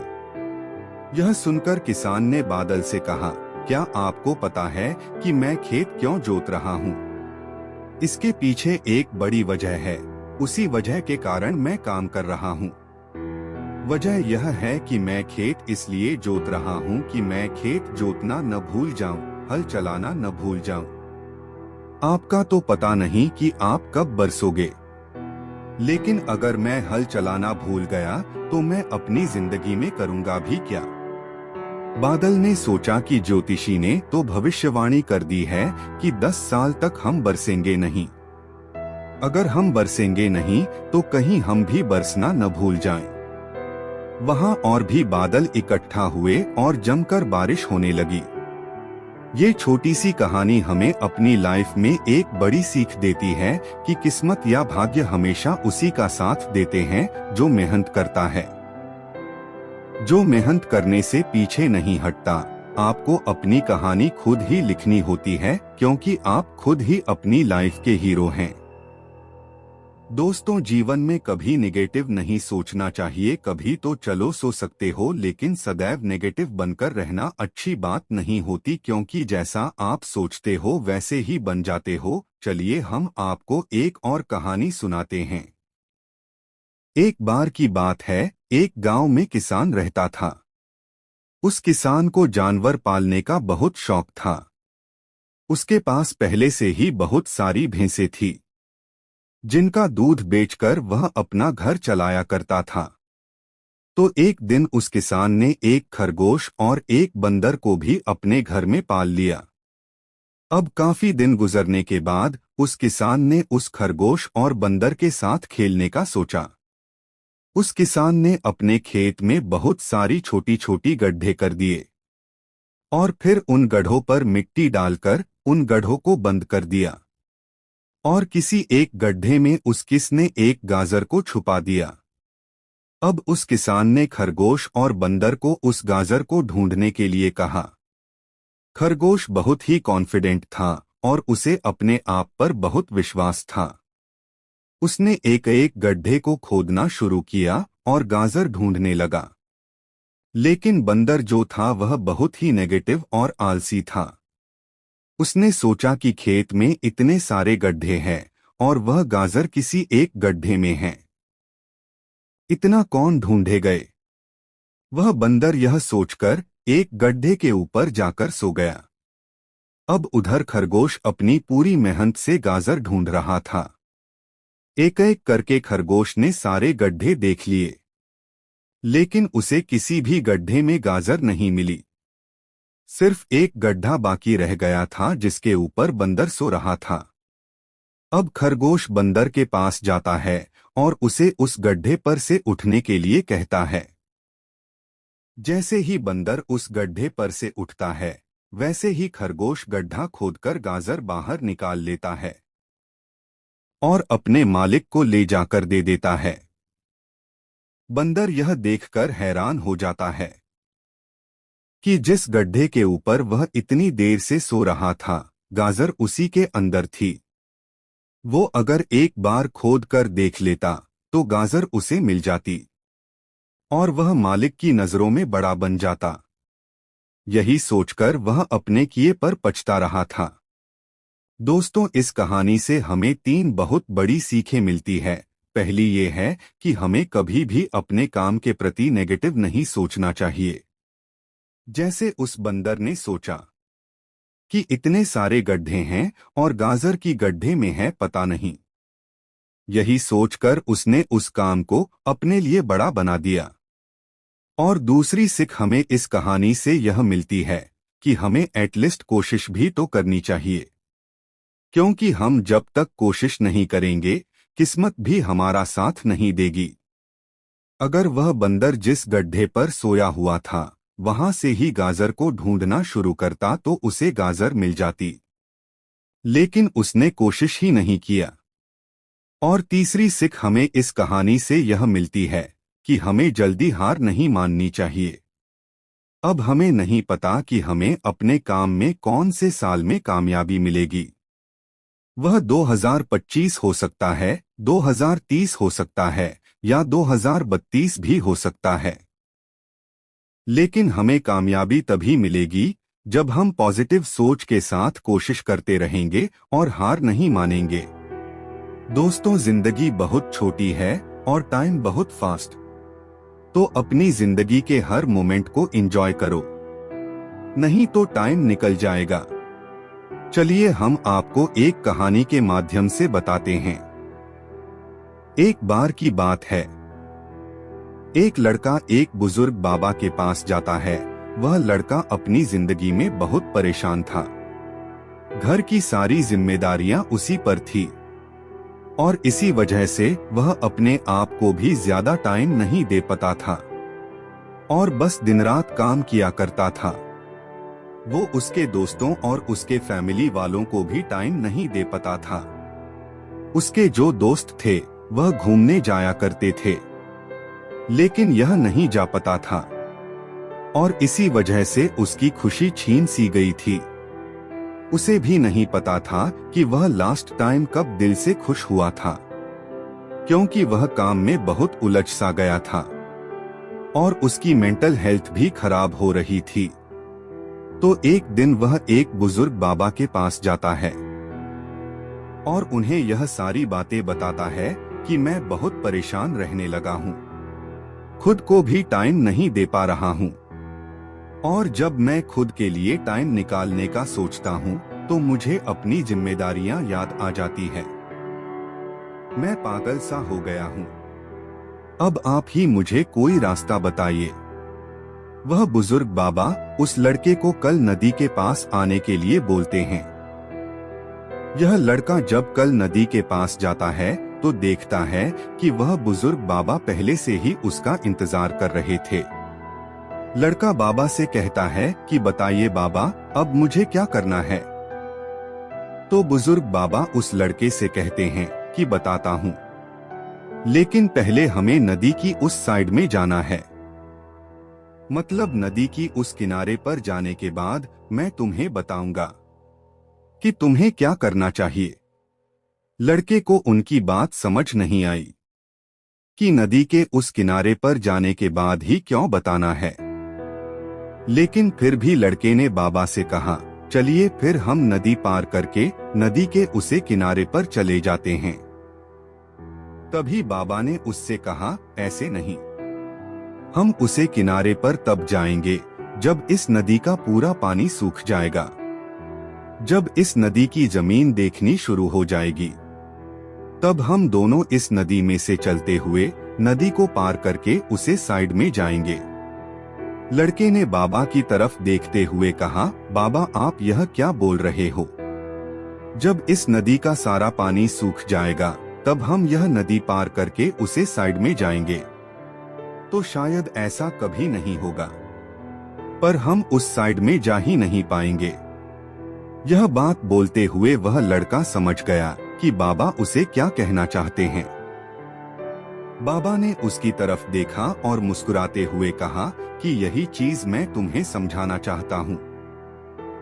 यह सुनकर किसान ने बादल से कहा, क्या आपको पता है कि मैं खेत क्यों जोत रहा हूँ? इसके पीछे एक बड़ी वजह है, उसी वजह के कारण मैं काम कर रहा हूँ। वजह यह है कि मैं खेत इसलिए जोत रहा हूँ कि मैं खेत जोतना न भूल जाऊं, हल चलाना न भूल जाऊं। आपका तो पता नहीं कि आप कब बरसोगे, लेकिन अगर मैं हल चलाना भूल गया तो मैं अपनी जिंदगी में करूंगा भी क्या? बादल ने सोचा कि ज्योतिषी ने तो भविष्यवाणी कर दी है कि 10 साल तक हम बरसेंगे नहीं। अगर हम बरसेंगे नहीं तो कहीं हम भी बरसना न भूल जाएं। वहां और भी बादल इकट्ठा हुए और जमकर बारिश होने लगी। ये छोटी सी कहानी हमें अपनी लाइफ में एक बड़ी सीख देती है कि किस्मत या भाग्य हमेशा उसी का साथ देते हैं जो मेहनत करता है, जो मेहनत करने से पीछे नहीं हटता। आपको अपनी कहानी खुद ही लिखनी होती है, क्योंकि आप खुद ही अपनी लाइफ के हीरो हैं। दोस्तों, जीवन में कभी नेगेटिव नहीं सोचना चाहिए। कभी तो चलो सो सकते हो, लेकिन सदैव नेगेटिव बनकर रहना अच्छी बात नहीं होती, क्योंकि जैसा आप सोचते हो वैसे ही बन जाते हो। चलिए हम आपको एक और कहानी सुनाते हैं। एक बार की बात है, एक गांव में किसान रहता था। उस किसान को जानवर पालने का बहुत शौक था। उसके पास पहले से ही बहुत सारी भैंसें थी, जिनका दूध बेचकर वह अपना घर चलाया करता था। तो एक दिन उस किसान ने एक खरगोश और एक बंदर को भी अपने घर में पाल लिया। अब काफी दिन गुजरने के बाद उस किसान ने उस खरगोश और बंदर के साथ खेलने का सोचा। उस किसान ने अपने खेत में बहुत सारी छोटी छोटी गड्ढे कर दिए और फिर उन गड्ढों पर मिट्टी डालकर उन गड्ढों को बंद कर दिया और किसी एक गड्ढे में उस किसने एक गाजर को छुपा दिया। अब उस किसान ने खरगोश और बंदर को उस गाजर को ढूंढने के लिए कहा। खरगोश बहुत ही कॉन्फिडेंट था और उसे अपने आप पर बहुत विश्वास था। उसने एक एक गड्ढे को खोदना शुरू किया और गाजर ढूंढने लगा। लेकिन बंदर जो था वह बहुत ही नेगेटिव और आलसी था। उसने सोचा कि खेत में इतने सारे गड्ढे हैं और वह गाजर किसी एक गड्ढे में है, इतना कौन ढूंढे गए। वह बंदर यह सोचकर एक गड्ढे के ऊपर जाकर सो गया। अब उधर खरगोश अपनी पूरी मेहनत से गाजर ढूंढ रहा था। एक एक करके खरगोश ने सारे गड्ढे देख लिए। लेकिन उसे किसी भी गड्ढे में गाजर नहीं मिली। सिर्फ एक गड्ढा बाकी रह गया था जिसके ऊपर बंदर सो रहा था। अब खरगोश बंदर के पास जाता है और उसे उस गड्ढे पर से उठने के लिए कहता है। जैसे ही बंदर उस गड्ढे पर से उठता है, वैसे ही खरगोश गड्ढा खोदकर गाजर बाहर निकाल लेता है और अपने मालिक को ले जाकर दे देता है। बंदर यह देखकर हैरान हो जाता है कि जिस गड्ढे के ऊपर वह इतनी देर से सो रहा था, गाजर उसी के अंदर थी। वो अगर एक बार खोद कर देख लेता तो गाजर उसे मिल जाती और वह मालिक की नजरों में बड़ा बन जाता। यही सोचकर वह अपने किए पर पछता रहा था। दोस्तों, इस कहानी से हमें 3 बहुत बड़ी सीखें मिलती है। पहली ये है कि हमें कभी भी अपने काम के प्रति नेगेटिव नहीं सोचना चाहिए। जैसे उस बंदर ने सोचा कि इतने सारे गड्ढे हैं और गाजर की गड्ढे में है पता नहीं। यही सोचकर उसने उस काम को अपने लिए बड़ा बना दिया। और दूसरी सीख हमें इस कहानी से यह मिलती है कि हमें एटलीस्ट कोशिश भी तो करनी चाहिए, क्योंकि हम जब तक कोशिश नहीं करेंगे, किस्मत भी हमारा साथ नहीं देगी। अगर वह बंदर जिस गड्ढे पर सोया हुआ था, वहां से ही गाजर को ढूंढना शुरू करता तो उसे गाजर मिल जाती, लेकिन उसने कोशिश ही नहीं किया। और तीसरी सीख हमें इस कहानी से यह मिलती है कि हमें जल्दी हार नहीं माननी चाहिए। अब हमें नहीं पता कि हमें अपने काम में कौन से साल में कामयाबी मिलेगी। वह 2025 हो सकता है, 2030 हो सकता है या 2032 भी हो सकता है। लेकिन हमें कामयाबी तभी मिलेगी जब हम पॉजिटिव सोच के साथ कोशिश करते रहेंगे और हार नहीं मानेंगे। दोस्तों, जिंदगी बहुत छोटी है और टाइम बहुत फास्ट। तो अपनी जिंदगी के हर मोमेंट को एंजॉय करो, नहीं तो टाइम निकल जाएगा। चलिए हम आपको एक कहानी के माध्यम से बताते हैं। एक बार की बात है, एक लड़का एक बुजुर्ग बाबा के पास जाता है। वह लड़का अपनी जिंदगी में बहुत परेशान था। घर की सारी जिम्मेदारियां उसी पर थी और इसी वजह से वह अपने आप को भी ज्यादा टाइम नहीं दे पाता था और बस दिन रात काम किया करता था। वो उसके दोस्तों और उसके फैमिली वालों को भी टाइम नहीं दे पाता था। उसके जो दोस्त थे वह घूमने जाया करते थे, लेकिन यह नहीं जा पाता था और इसी वजह से उसकी खुशी छीन सी गई थी। उसे भी नहीं पता था कि वह लास्ट टाइम कब दिल से खुश हुआ था, क्योंकि वह काम में बहुत उलझ सा गया था और उसकी मेंटल हेल्थ भी खराब हो रही थी। तो एक दिन वह एक बुजुर्ग बाबा के पास जाता है और उन्हें यह सारी बातें बताता है कि मैं बहुत परेशान रहने लगा हूँ, खुद को भी टाइम नहीं दे पा रहा हूँ और जब मैं खुद के लिए टाइम निकालने का सोचता हूँ तो मुझे अपनी जिम्मेदारियां याद आ जाती है। मैं पागल सा हो गया हूँ। अब आप ही मुझे कोई रास्ता बताइए। वह बुजुर्ग बाबा उस लड़के को कल नदी के पास आने के लिए बोलते हैं। यह लड़का जब कल नदी के पास जाता है तो देखता है कि वह बुजुर्ग बाबा पहले से ही उसका इंतजार कर रहे थे। लड़का बाबा से कहता है कि बताइए बाबा, अब मुझे क्या करना है। तो बुजुर्ग बाबा उस लड़के से कहते हैं कि बताता हूँ, लेकिन पहले हमें नदी की उस साइड में जाना है। मतलब नदी की उस किनारे पर जाने के बाद मैं तुम्हें बताऊंगा कि तुम्हें क्या करना चाहिए। लड़के को उनकी बात समझ नहीं आई कि नदी के उस किनारे पर जाने के बाद ही क्यों बताना है, लेकिन फिर भी लड़के ने बाबा से कहा, चलिए फिर हम नदी पार करके नदी के उसे किनारे पर चले जाते हैं। तभी बाबा ने उससे कहा, ऐसे नहीं, हम उसे किनारे पर तब जाएंगे जब इस नदी का पूरा पानी सूख जाएगा, जब इस नदी की जमीन देखनी शुरू हो जाएगी, तब हम दोनों इस नदी में से चलते हुए नदी को पार करके उसे साइड में जाएंगे। लड़के ने बाबा की तरफ देखते हुए कहा, बाबा आप यह क्या बोल रहे हो? जब इस नदी का सारा पानी सूख जाएगा तब हम यह नदी पार करके उसे साइड में जाएंगे। तो शायद ऐसा कभी नहीं होगा, पर हम उस साइड में जा ही नहीं पाएंगे। यह बात बोलते हुए वह लड़का समझ गया कि बाबा उसे क्या कहना चाहते हैं। बाबा ने उसकी तरफ देखा और मुस्कुराते हुए कहा कि यही चीज मैं तुम्हें समझाना चाहता हूँ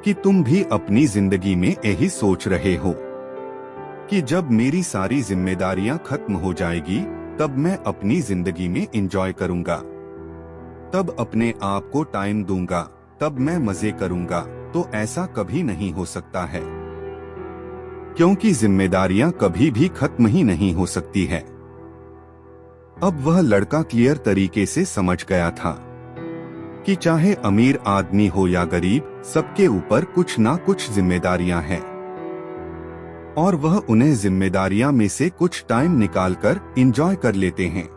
कि तुम भी अपनी जिंदगी में यही सोच रहे हो कि जब मेरी सारी जिम्मेदारियां खत्म हो जाएगी तब मैं अपनी जिंदगी में एंजॉय करूंगा, तब अपने आप को टाइम दूंगा, तब मैं मजे करूंगा। तो ऐसा कभी नहीं हो सकता है, क्योंकि जिम्मेदारियां कभी भी खत्म ही नहीं हो सकती है। अब वह लड़का क्लियर तरीके से समझ गया था कि चाहे अमीर आदमी हो या गरीब, सबके ऊपर कुछ ना कुछ जिम्मेदारियां हैं और वह उन्हें जिम्मेदारियां में से कुछ टाइम निकालकर एंजॉय कर लेते हैं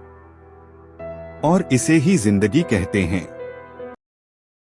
और इसे ही जिंदगी कहते हैं।